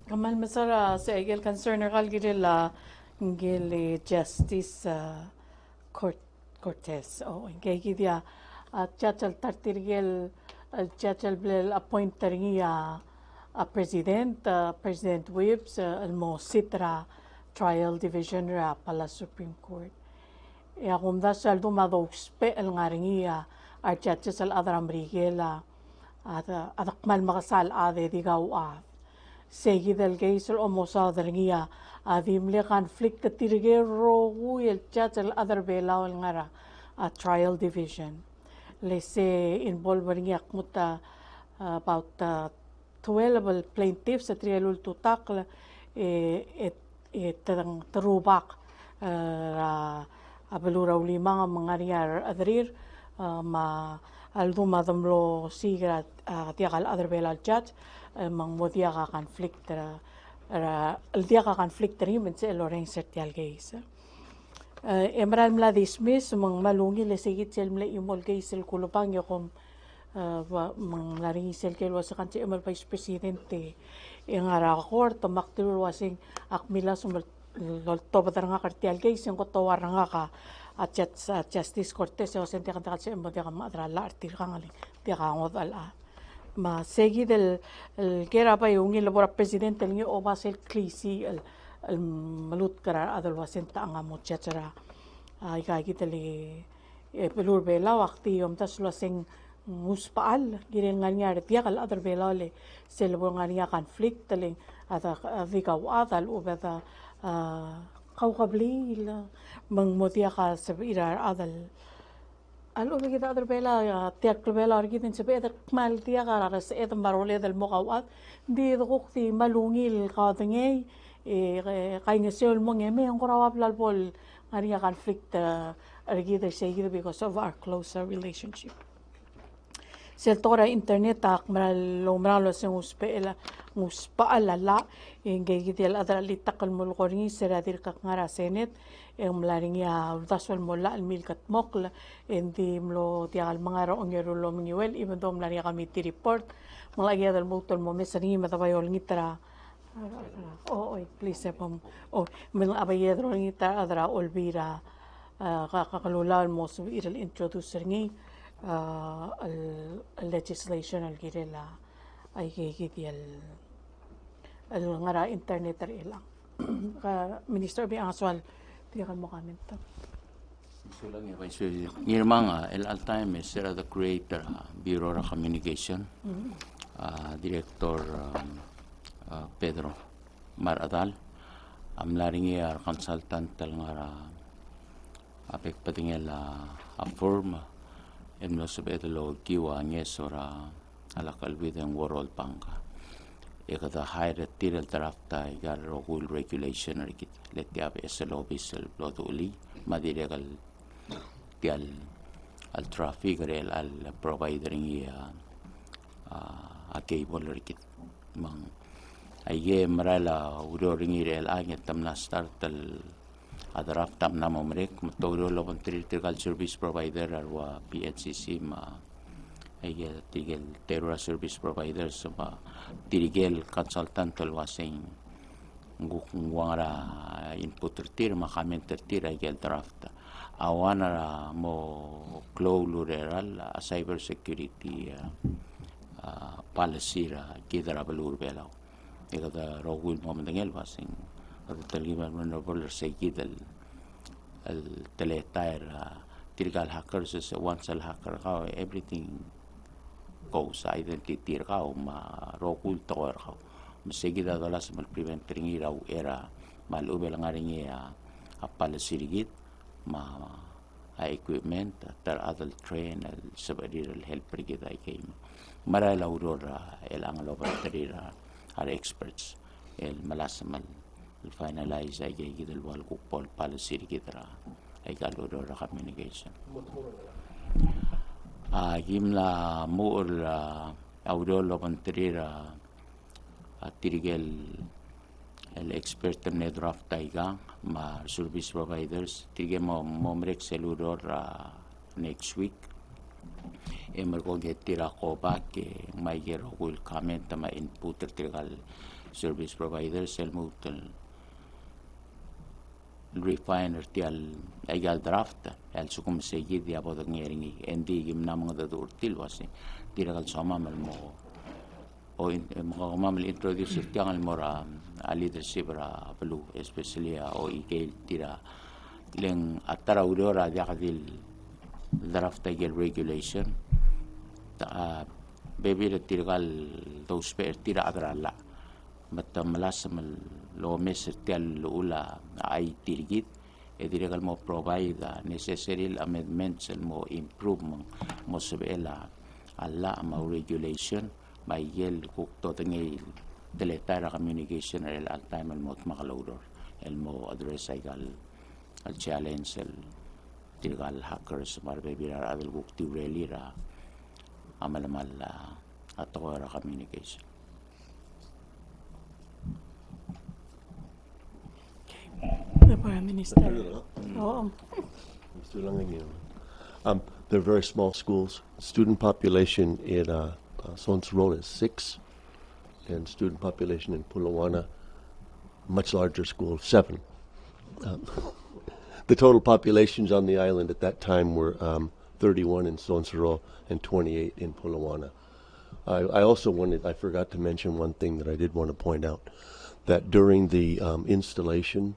kamal masara sa egel concern ngal gide la ngel justice Cortez gide ya chachal tartirgel chachal blel appointer niya President Whips almo sitra trial division ra pala Supreme Court. E akum da sal do madospe el ngaringia ar judges al adra amrigela ada kmal makasal ade digaw segi del geisel omosa dringia adimle conflict tirge rogu el judge al adra bela el ngara a trial division. Lese involving yakmuta about 12 plaintiffs at trial tutakla terubak abelura ulima mga riyar adrir ma alduma damlo sigra tiakal adrbela judge mang modia ka conflict el dia ka conflict ri men se loren sertial geis emral mla dismiss mang malungi le sigit sel mle imol geis el kulupang yakom mang laring sel kel was kan se emal vice presidente en ara court maktul wasing akmila sumel lol to badar nga kartial geis en ko to waranga ka at Justice Cortes o sente kan takal se mo dia madra la artil kangali dia ka ngod ala ma segi del kera pa yung ilabora presidente lingi o ba sel klisi el malut kara adal wasenta nga mo chatara ay ka kitali pelur bela wakti om tas lo sing muspaal giren nganya dia kal adal bela le sel bo nganya konflikt tali ada vikaw adal o beta kau kabli mang motia ka sabira adal alo kita adal bela tiak bela argitin sabi ada kmal dia ka ras et marole del mokawat di dukti malungil ka dengay kay ngesel mo ngeme ang korawap lalpol ngariya conflict argita siya because of our closer relationship. Seltora internet tak maralo sa uspaala ingegidel adra litakal mulkoringi seradir kakngara senet ang malaringia daswal mola almilkat mokla hindi mlo tiagal mga roong yerulo mengiwel even though malaringia committee report malagya dal mutol mo mesaringi matabayol ngitra please pom mil abayedro ngita adra olvira kakalulal mo so iral introducer ngi legislation al girela ay gigiti al ngara internet ilang minister bi aswal tiyakan mo comment to sulang ya vice ngirmanga el altime sera the creator bureau of communication director Pedro Maradal amlaringi consultant tal ngara apek patingel a firm en lo sabetlo kiwa ngesora ala kalbiden world bank ekata higher tiral tarafta igar rule regulation rikit letiab eslo bisel bloduli madiregal tial al traffic rel al provider ngia a cable rikit mang aye marala udoringi rel anget tamna start al adaraf tam na momrek matoro lo trigal service provider arwa PNCC ma ay tigel terror service providers ma tirigel consultant wasing ngwara input tir ma comment tir ay draft awana mo clow rural cyber security policy ra kidara balur belaw ikada rogul mo mendengel wasing الترجمة من نقول سيد التلاتير تلقى الهاكرز once الهاكر قاو everything goes identity قاو ما روكول تغير قاو مسيجد هذا لازم البريفنت رينجي أو إيرا ما الأوبل غارينجي أبال سيرجيت ما equipment تر هذا الترين السبادير الهلب ريجيت أي كيم مرة لورور الأنغلو بترير على experts الملاسم finalize ay kay kita luwal kupol policy kita ay kalodor communication gimla muur audolo pantrira tirigel el expert ne draft taiga ma service providers tige mo momrek seludor next week emer ko getira ko back may gero will comment ma input tirgal service providers el mutul refiner tial egal draft el sukum segi dia bodog ngeringi endi gimna mga dadur tilwasi tiragal sama mal mo o mga mamal introduce tiang mora a leadership ra blue especially o ike tira leng atara udora dia kadil draft tigel regulation ta baby de tirgal dos per tira adrala matta malas mal lo mes tel ula ai tirgit e dirigal mo provide necessary amendments mo improvement mo sebela alla ma regulation may yel kukto tengay deletara communication el al time el mot makalodor el mo address ay al challenge el tirgal hackers marbe birar adel kukti really ra amalamal atawara communication. Prime Minister. Oo. Mr. Langin, they're very small schools. Student population in Sonsoro is 6, and student population in Pulawana, much larger school, 7. The total populations on the island at that time were 31 in Sonsoro and 28 in Pulawana. I also I forgot to mention one thing that I did want to point out, that during the installation,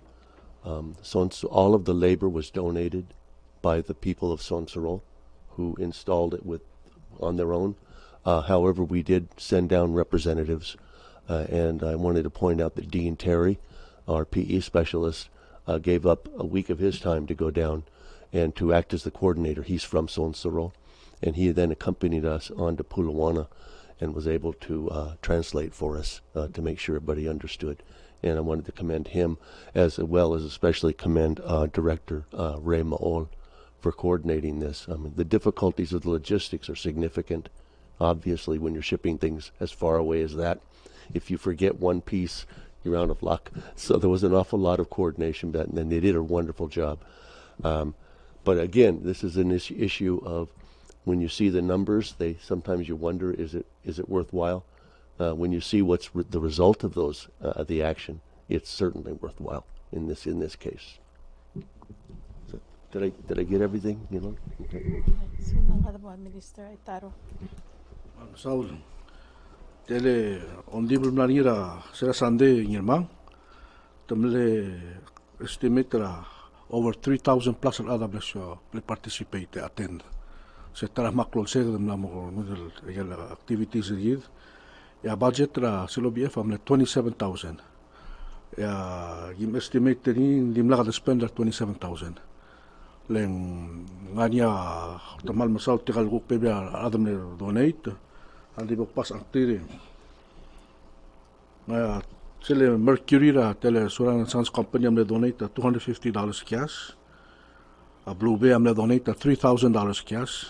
all of the labor was donated by the people of Sonsoro, who installed it on their own. However, we did send down representatives, and I wanted to point out that Dean Terry, our PE specialist, gave up a week of his time to go down and to act as the coordinator. He's from Sonsoro, and he then accompanied us on to Pulawana and was able to translate for us to make sure everybody understood. And I wanted to commend him, as well as especially commend Director Ray Maol for coordinating this. I mean, the difficulties of the logistics are significant, obviously, when you're shipping things as far away as that. If you forget one piece, you're out of luck. So there was an awful lot of coordination, and they did a wonderful job. But again, this is an issue of when you see the numbers, sometimes you wonder, is it worthwhile? When you see what's the result of those, the action, it's certainly worthwhile in this case. So, did I get everything? You know. Okay. Minister Itaro. Saul, tele ondibul manira sera Sunday ngirmang, tamle estimate over 3,000 plus other blessio participate attend. Se tara maklol se dem na mo activities yid. Ya budget ra SLOBF amle 27,000. Ya gim estimate ni dim la spend 27,000. Leng nganya tamal masal tikal guk pebe adam le donate andi bok pas actire. Ngaya sele Mercury ra tele Suran Sans Company amle donate $250 cash. A Blue Bay amle donate $3,000 cash.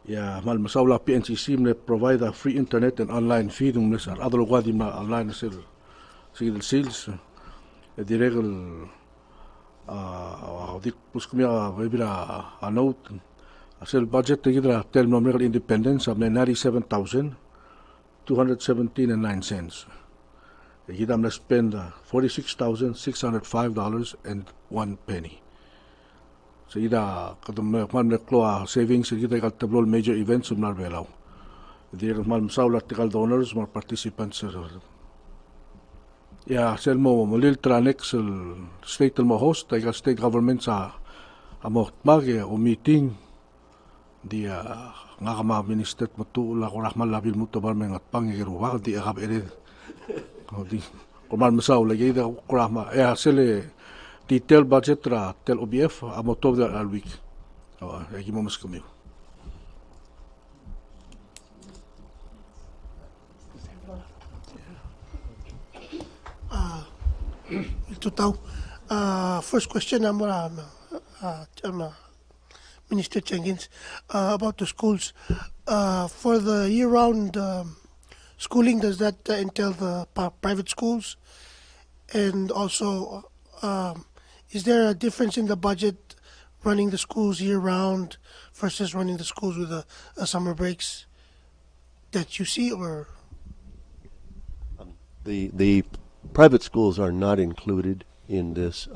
Ya mal masawla PNCC mle provide a free internet and online feeding mle sar adlo gwadi ma online sales direct dik puskumia webira a note asel budget tigidra tel numerical independence amle 97,217.09 cents. Gida mle spend $46,605.01. So ida kadum man kloa savings ida kal tablol major events umnar belaw. Dir mal msawla tikal donors mar participants. Ya selmo molil tranex state mo host tiga state government sa amot mage o meeting dia ngakama minister matu la korahmal labil mutobar mengat pangiru wa di akab ere. Di komal msawla ida korahma ya sele detail budget ra tel OBF amotov da al week. Egi mo mas kami. First question Minister Jenkins about the schools. For the year-round schooling, does that entail the private schools? And also, is there a difference in the budget running the schools year-round versus running the schools with the summer breaks that you see, or? The private schools are not included in this.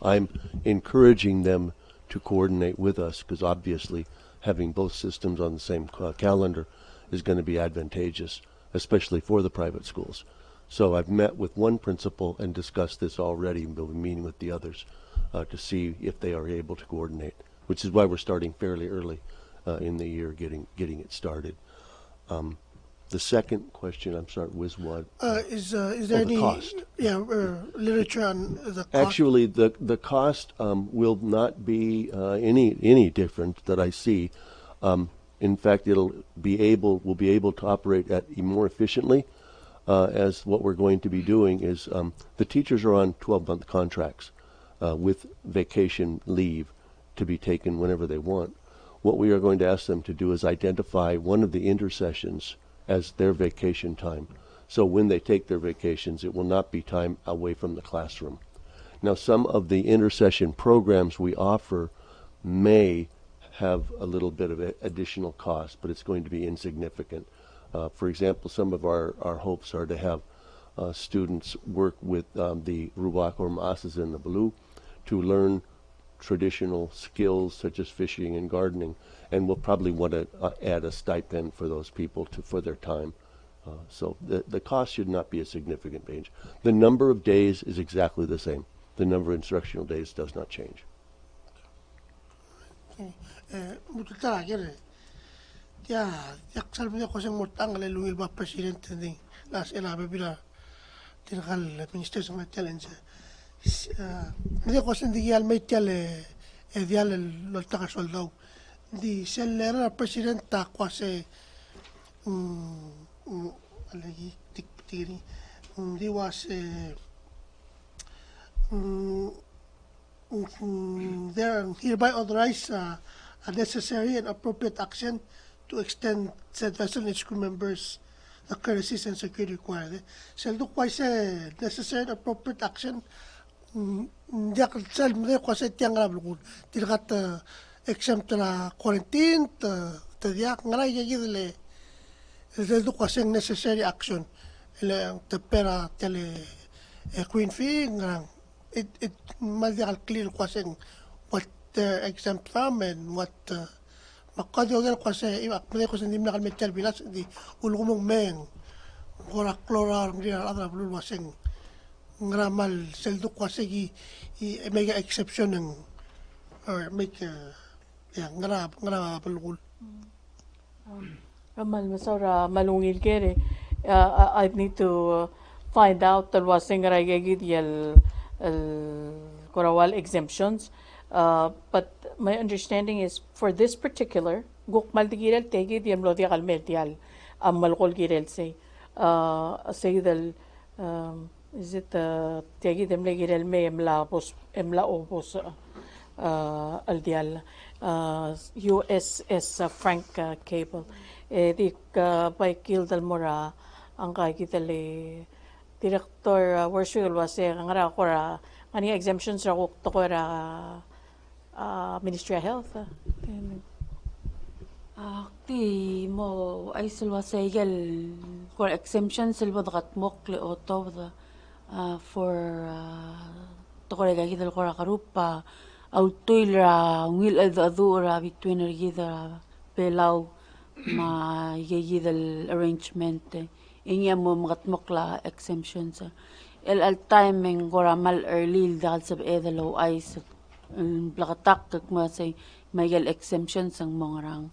I'm encouraging them to coordinate with us because obviously having both systems on the same calendar is going to be advantageous. especially for the private schools. So I've met with one principal and discussed this already, and we'll be meeting with the others to see if they are able to coordinate, which is why we're starting fairly early in the year, getting it started. The second question, I'm sorry, was what? Is there the any cost. literature on the cost? Actually, the cost will not be any different that I see. In fact, we'll be able to operate more efficiently. As what we're going to be doing is the teachers are on 12-month contracts with vacation leave to be taken whenever they want. What we are going to ask them to do is identify one of the intersessions as their vacation time. So when they take their vacations, it will not be time away from the classroom. Now, some of the intersession programs we offer may have a little bit of additional cost, but it's going to be insignificant. For example, some of our hopes are to have students work with the Ruwak or Maasas in the Baloo to learn traditional skills such as fishing and gardening, and we'll probably want to add a stipend for those people for their time. So the cost should not be a significant change. The number of days is exactly the same. The number of instructional days does not change. yak salve ko sing mutang le lungil ba presidente ding las ela bebila tingal minister sa challenge ko sing di al metale e dial lo taka soldau di sellera presidenta quase alagi tiri di was there hereby authorize a necessary and appropriate action to extend said vessel and school members the courtesies and security required. So look why say necessary and appropriate action. Jak sel mde ko se tiang la blugul. Tilgat exempt la quarantine te diak ngara ye gidle. El look was necessary action. Le te pera tele Queen Fee ngang it mal diak clear ko what they're exempt from and what makadi ogal ko sa iba pwede ko sa hindi na kalmetel bilas di ulumong meng ora klora ngi adra blul waseng ngramal seldo ko sa gi mega exception ng or make ngra blul Ramal masora malungil kere I need to find out the waseng ragagid yel korawal exemptions. But my understanding is for this particular guk maldigirel tegi di amlo di kalmetial amalkol girel say dal is it tegi dem legirel me emla opos al dial USS Frank Cable di by Kildal Mora ang kay kitale director worship wase ngara kora ani exemptions ra ko to kora Ministry of Health. Ti mo ay silwa sa igel for exemption silwa dakat mok le oto for to ko lagi dal ko karupa autoila ngil adura between gida pelaw ma yigidal arrangement inya mo magat mokla exemptions el timing gora mal early dal sab edalo ay plakatak kag say mayel exemptions ang mga rang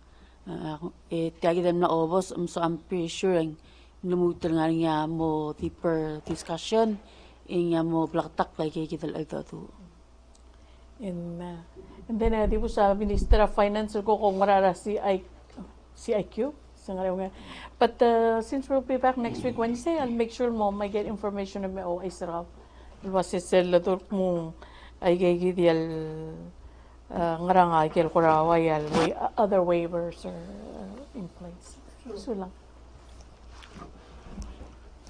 tagi dem na obos so I'm pretty sure lumutan nga niya mo deeper discussion inya mo plakatak lagi kita ito and then di po sa Minister of Finance ko kung marara CIQ but since we'll be back next week Wednesday I'll make sure mo may get information na may OA sarap was sel latur mo ay gaygidial ngaranga kel kurawayal other waivers are in place. So lang.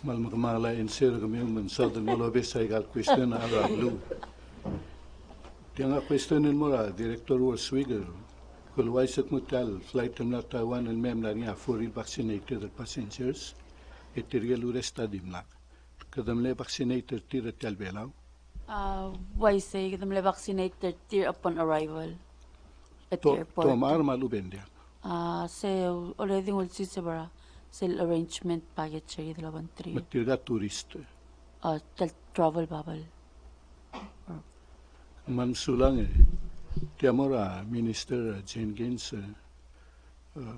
Mal magmala insir kami man southern molobes ay gal question na arablu. Tianga questionin mo ra Director Warswiger. Kulway sa mutal flight na Taiwan and mem na niya fully vaccinated passengers. Iterial estadim na. Kadamle vaccinated tira talbelaw. Why say them le vaccinated tier upon arrival at the airport? Tom arma lubendia. Say already will see sebara sel arrangement package siya dalawang trio. Matilga tourist. Travel bubble. Ma'am Sulang, Tiamora Minister Jenkins,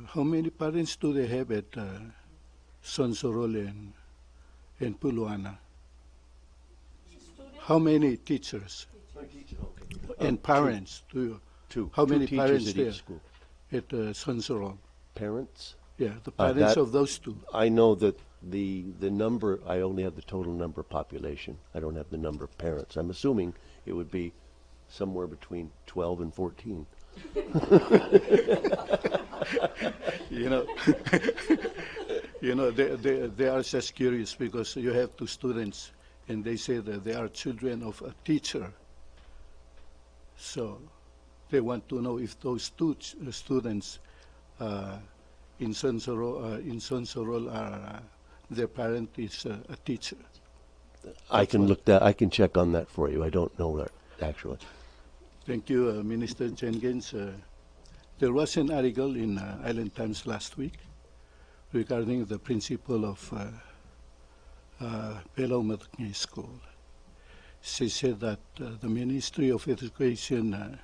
how many parents do they have at Sonsorol and Puluana? How many teachers? And parents, do you? Two. How Two many teachers parents at there each school. at Sonsorol? Parents? Yeah, the parents of those two. I know that the number, I only have the total number of population. I don't have the number of parents. I'm assuming it would be somewhere between 12 and 14. You know, you know, they are just curious because you have two students and they say that they are children of a teacher. So they want to know if those two students in Sonsorol are their parent is a teacher. I can look that. I can check on that for you. I don't know that actually. Thank you, Minister Jenkins. There was an article in Island Times last week regarding the principal of Belao Matangay School. She said that the Ministry of Education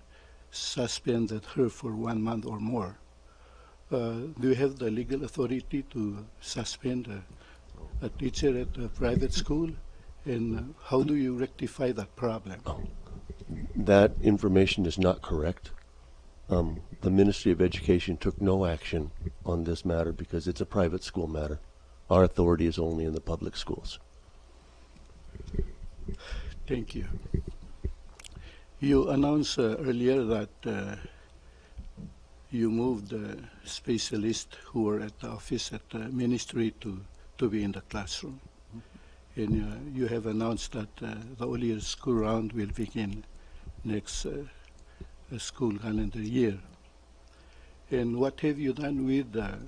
suspended her for 1 month or more. Do you have the legal authority to suspend a teacher at a private school? And how do you rectify that problem? That information is not correct. The Ministry of Education took no action on this matter because it's a private school matter. Our authority is only in the public schools. Thank you. You announced earlier that you moved specialists who were at the office at the ministry to be in the classroom. And you have announced that the earlier school round will begin next school calendar year. And what have you done with the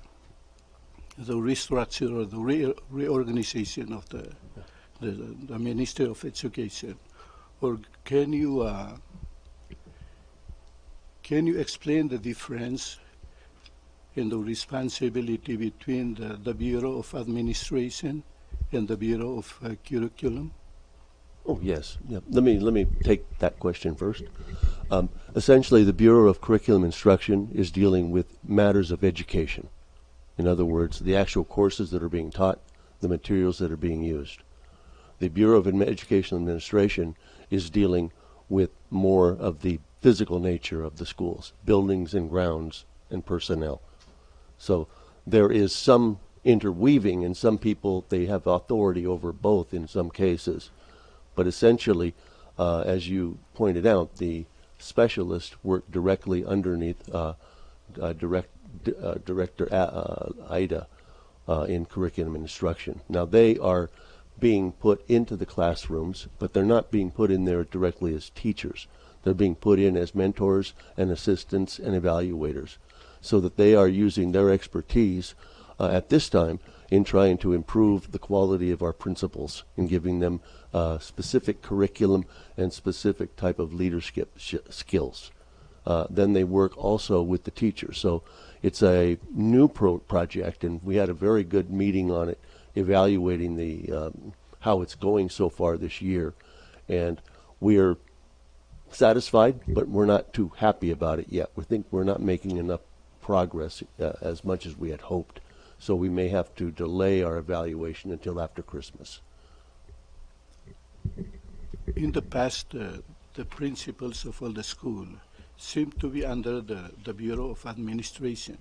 restructure or the reorganization of the Ministry of Education? Or can you explain the difference in the responsibility between the Bureau of Administration and the Bureau of Curriculum? Oh yes. Yeah. Let me take that question first. Essentially, the Bureau of Curriculum Instruction is dealing with matters of education. In other words, the actual courses that are being taught, the materials that are being used. The Bureau of Educational Administration is dealing with more of the physical nature of the schools, buildings and grounds and personnel. So there is some interweaving, and some people, they have authority over both in some cases. But essentially, as you pointed out, the specialists work directly underneath Director Ida in curriculum instruction. Now they are being put into the classrooms, but they're not being put in there directly as teachers. They're being put in as mentors and assistants and evaluators, so that they are using their expertise at this time in trying to improve the quality of our principals and giving them specific curriculum and specific type of leadership skills. Then they work also with the teachers. So it's a new project, and we had a very good meeting on it, evaluating the how it's going so far this year. And we are satisfied, but we're not too happy about it yet. We think we're not making enough progress as much as we had hoped. So we may have to delay our evaluation until after Christmas. In the past, the principals of all the school seem to be under the Bureau of Administration.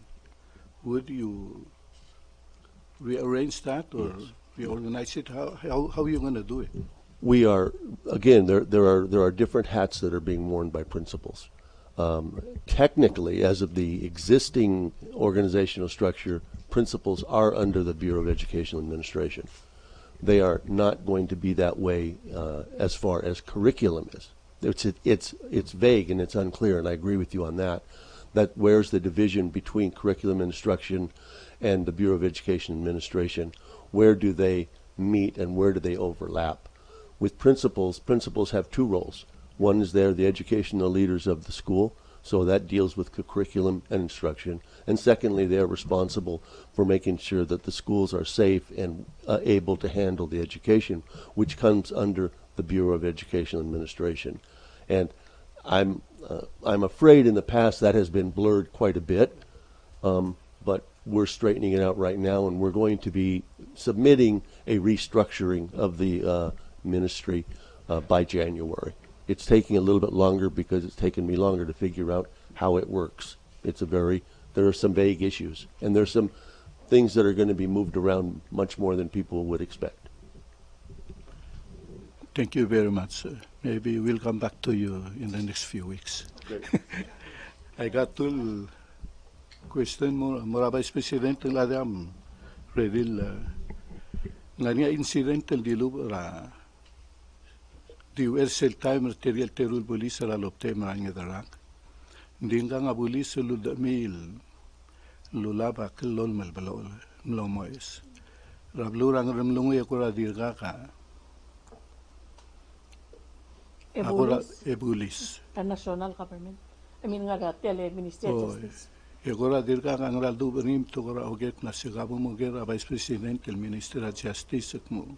Would you rearrange that or reorganize it? How are you going to do it? We are, again, there are different hats that are being worn by principals. Technically, as of the existing organizational structure, principals are under the Bureau of Educational Administration. They are not going to be that way as far as curriculum is. It's vague and it's unclear, and I agree with you on that. That where's the division between curriculum instruction and the Bureau of Education Administration? Where do they meet and where do they overlap? With principals have two roles. One is they're the educational leaders of the school, So that deals with curriculum and instruction. And secondly, they're responsible for making sure that the schools are safe and able to handle the education, which comes under the Bureau of Educational Administration. And I'm afraid in the past that has been blurred quite a bit, but we're straightening it out right now, and we're going to be submitting a restructuring of the ministry by January. It's taking a little bit longer because it's taken me longer to figure out how it works. There are some vague issues, and there's some things that are going to be moved around much more than people would expect. Thank you very much. Maybe we'll come back to you in the next few weeks. I got two question mo Vice President ladam redil ngania incidental di lubra di ursel time material terul police la lopte maranya darak dinga nga police lu damil lulaba kelol mal balol mlomois rablurang remlungu yakura dirga ka Ebulis. The national government. I mean, nga tele Ministry of Justice. Agora dirga ang raldo benim to gora oget na sigabo mo gera Vice President del Ministry of Justice mo.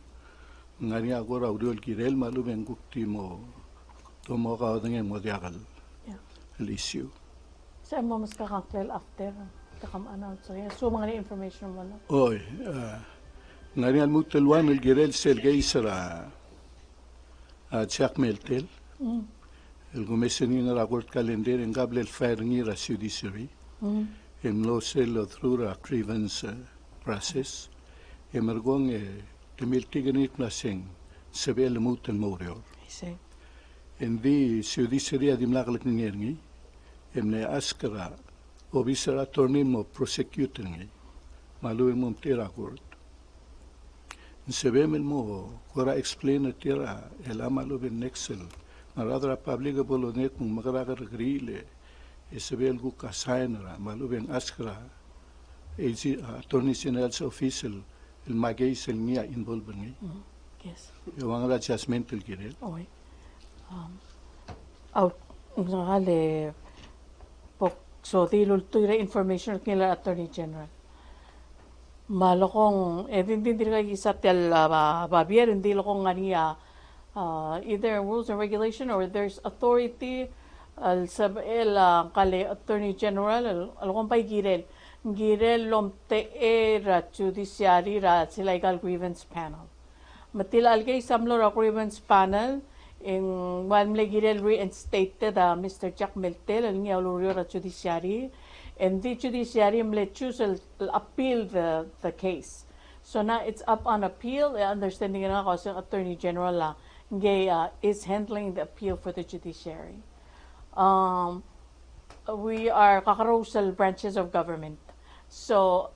Ngani agora uriol kirel malu bengukti mo to mo ka dengan mo diagal. El issue. Sa mo mas kakangklel after kakam announce so mga information mo na. Oy, ngani al mutelwan el girel sel geisra Jack Meltel, el gomeseni na raport calendar en gable el firing ra judiciary, en lo selo through a grievance process, emergong temiltigenit na sing sebel mutel morior. En di judiciary adim laglak ngerni, emne askara officer attorney mo prosecutor ngi, malu mo tira court. Sebemel mo kora explain tira el amalo ben nexel maradra publica bolonet mo magaragar grile sebel gu kasainra malo ben askra attorney general's official el magay sel niya involved ngi Yes. Yung mga adjustment el girel. Okay. Out ngale pok so dilul tuira information kila Attorney General. Malokong din ka isa tel babier hindi lokong ngania either rules and regulation or there's authority al sabel kale Attorney General alokong pay girel lomte era judiciary ra sila legal grievance panel matila algay samlo ra grievance panel in one girel reinstated Mr. Jack Meltel al ngia ulurio ra judiciary. And the judiciary may choose to appeal the case. So now it's up on appeal. Understanding na kasi Attorney General is handling the appeal for the judiciary. We are kakarosal branches of government. So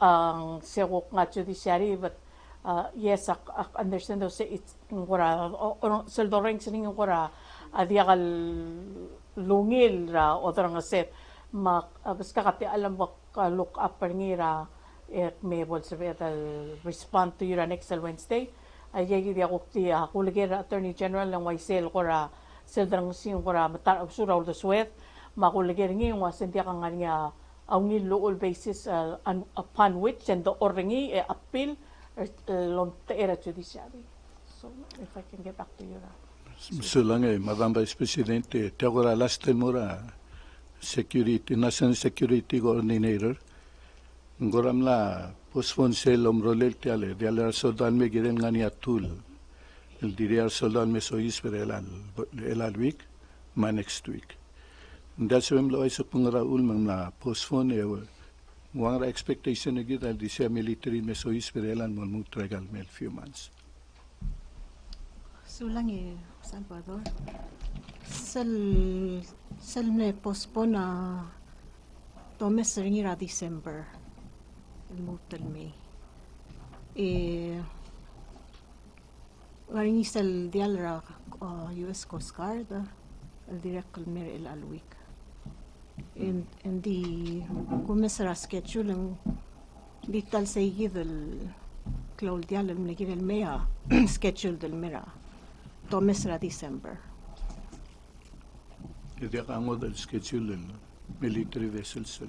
siyok nga judiciary, but yes, I understand those it's ngora seldoreng sining ngora adiakal lungil ra odrang set. Basta kati alam mo look up ngira may bol sa respond to you next Wednesday ay yagi dia kokti kuligera Attorney General ng YSL kora seldrang sing kora matar absura ul swet makuliger ngi wasen dia kang nga ang lool basis upon which and the oringi appeal long era judiciary. So if I can get back to you. So lang Madam Vice Presidente tegora last time mora Security, National Security Coordinator, ngoram la postpone sel omrolel tiale, dialer soldan me giren ngani atul, el diria soldan me sois per el week, ma next week. That's why lo isok pangraul mang na postpone wang expectation agit al disya military me sois per elan mo tragal mel few months. Sulang Salvador. Sel ne postpone Thomas ringira December el mutel me waring sel dialra US Coast Guard el direct mer el alweek en di comenzará schedule en vital seguido el claul dial el me el mea schedule del mera Thomas ra December. Dia kango del schedule military vessels.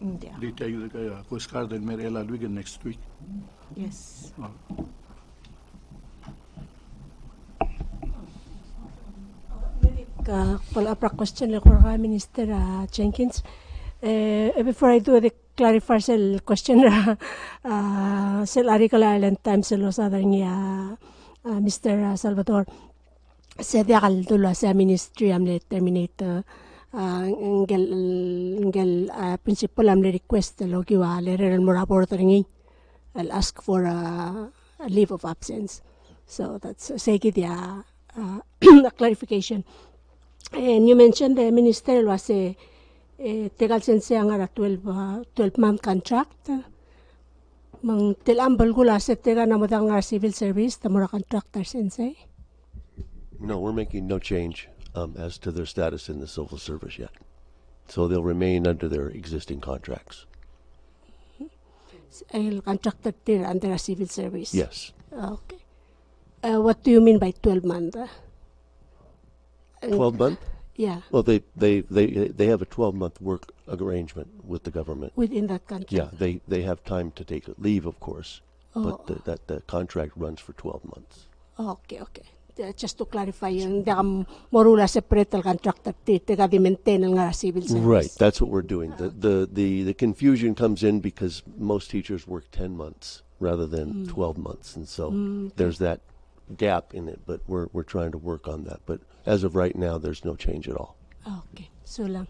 Hindi. Di tayo kaya Coast Guard and Mariela Luigan next week. Yes. Follow-up question ko kay Minister Jenkins. Before I do the clarify the question, sel article Island Times lo sa niya Mr. Salvador. Sa diakal dulo sa ministry amle terminate ngel principal amle request lo giwa le ren mo rapport ringi. I'll ask for a leave of absence. So that's say a clarification. And you mentioned the minister was a tegal sense ang 12-month contract. Mang tilambal gula sa tega na modang civil service ta mura contractor sense. No, we're making no change as to their status in the civil service yet. So they'll remain under their existing contracts. I'll contractor there under a civil service. Yes. Okay. What do you mean by 12-month? 12-month? Yeah. Well, they have a 12-month work arrangement with the government. Within that contract. Yeah, they have time to take leave, of course, Oh. but the contract runs for 12 months. Okay. Just to clarify, yung morula separate al contractor tega di maintain ang civil service. Right, that's what we're doing. The confusion comes in because most teachers work 10 months rather than 12 months, and so there's that gap in it. But we're trying to work on that. But as of right now, there's no change at all. Okay, so lang.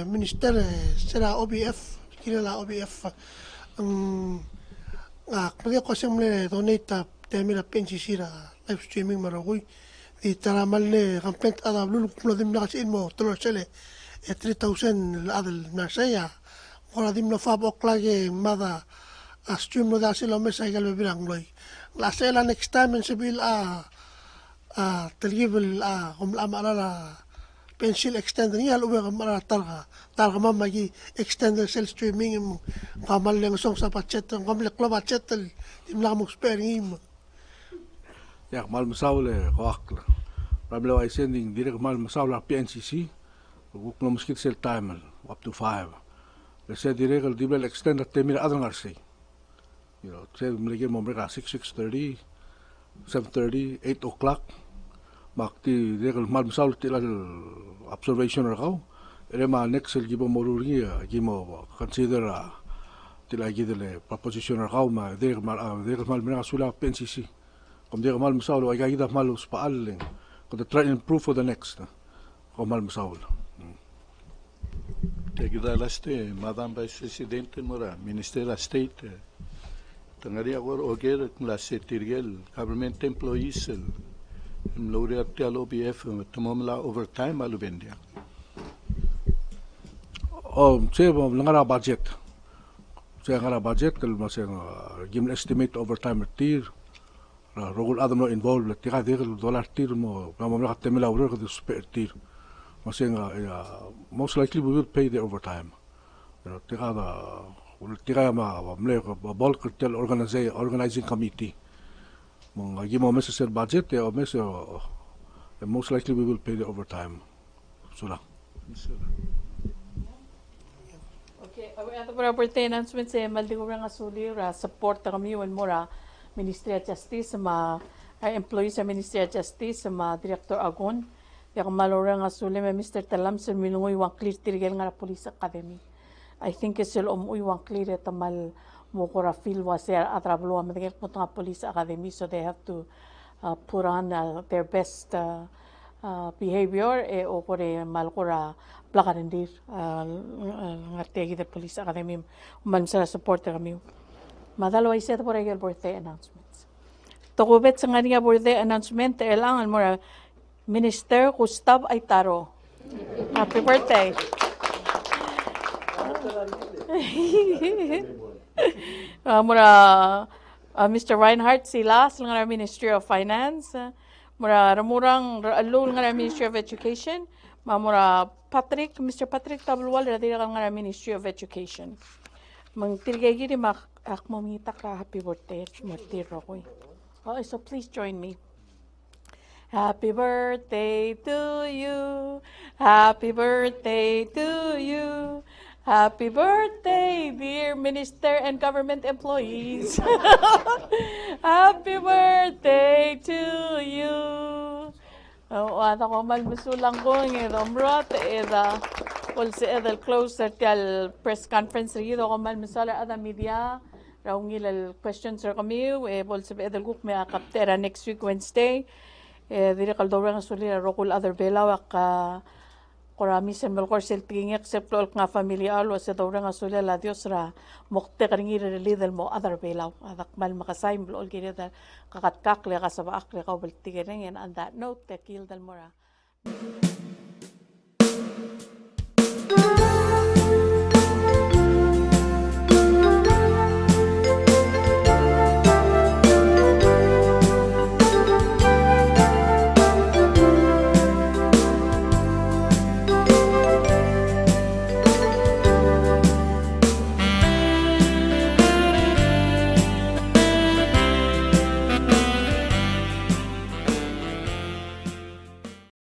Minister, sila OBF, kilala OBF, kaya ko siyang donate temila PNCC live streaming maragoy. Di taramal ne kampent luluk dim na kasi mo tulo sila 3,000 adal na saya. Kora dim na 5 o'clock mada stream mo da sila may sa igal bilang loy. La sila next time en sibil telgibil kumlama la pencil extender niya luwe kamara talga mamagi extender cell streaming kamal leng song sa pachet kamle klaba chetel imla mo sparing Ya, mal masaule koakla. Rabla ay sending direct mal masaula PNCC. Guk no muskit sel time up to 5. Le se direct di bel extend at temir adang arsi. You know, se mlege mo breka 6:30, 7:30, 8 o'clock. Makti direct mal masaula tilal observation rakaw. Ere ma next el gibo moruri gimo consider tila gidele proposition rakaw ma direct mal mena sula PNCC. Kom dia mal masaulo ay kagida mal uspaal ko try and improve for the next ko mal masaulo te kida laste Madam Vice President mora Minister of State tangari agor oger la setirgel government employees mlore at OBF tomomla overtime alubendia sebo ngara budget ngara budget kal maseng gim estimate overtime tir rogul adam no involved tika $1 tir mo mamla katemela ur ko spare tir masenga most likely we will pay the overtime tika ma mle bulk tel organizing committee mong gimo message budget o message most likely we will pay the overtime sula Okay, ato para birthday announcement sa maldigurang asuli ra support kami wan mora Ministry of Justice sama employees sa Ministry of Justice sama Director Agon yak malorang asuli may Mr. Talam sa milungoy wang clear tirgel nga Police Academy. I think isil umuy wang clear tamal mo kora feel was atrablo am tigel punta nga Police Academy, so they have to put on their best behavior o kore mal kora plakarendir nga tegi the Police Academy man sa support kami. Madalo ay set por el birthday announcements. Tokubet sa nga niya birthday announcement elangan mo Minister Gustav Aitaro. Happy birthday. Mura Mr. Reinhardt sila nga Ministry of Finance. Mura ramurang alul nga Ministry of Education. Mura Mr. Patrick Tabluwal radira nga Ministry of Education. Mang tirgay gini mamita ka happy birthday martir rokoy. Oh, so please join me. Happy birthday to you. Happy birthday to you. Happy birthday, dear minister and government employees. Happy birthday to you. Wala ko malmusulang ko ng romrot eda kung si edal closer til press conference rido ko malmusala ada media raungil al questions ra kami bol si edal guk may kaptera next week Wednesday dire kaldora nga suli rokul other belawak Korami sa melkor sel tingek seplo nga familial wa sa dawra nga suli la Dios ra mokte karingi lidel mo other belaw adak mal makasay blol kini da kakatkak le ka sa baak le ka baltigen and on that note tekil dal mora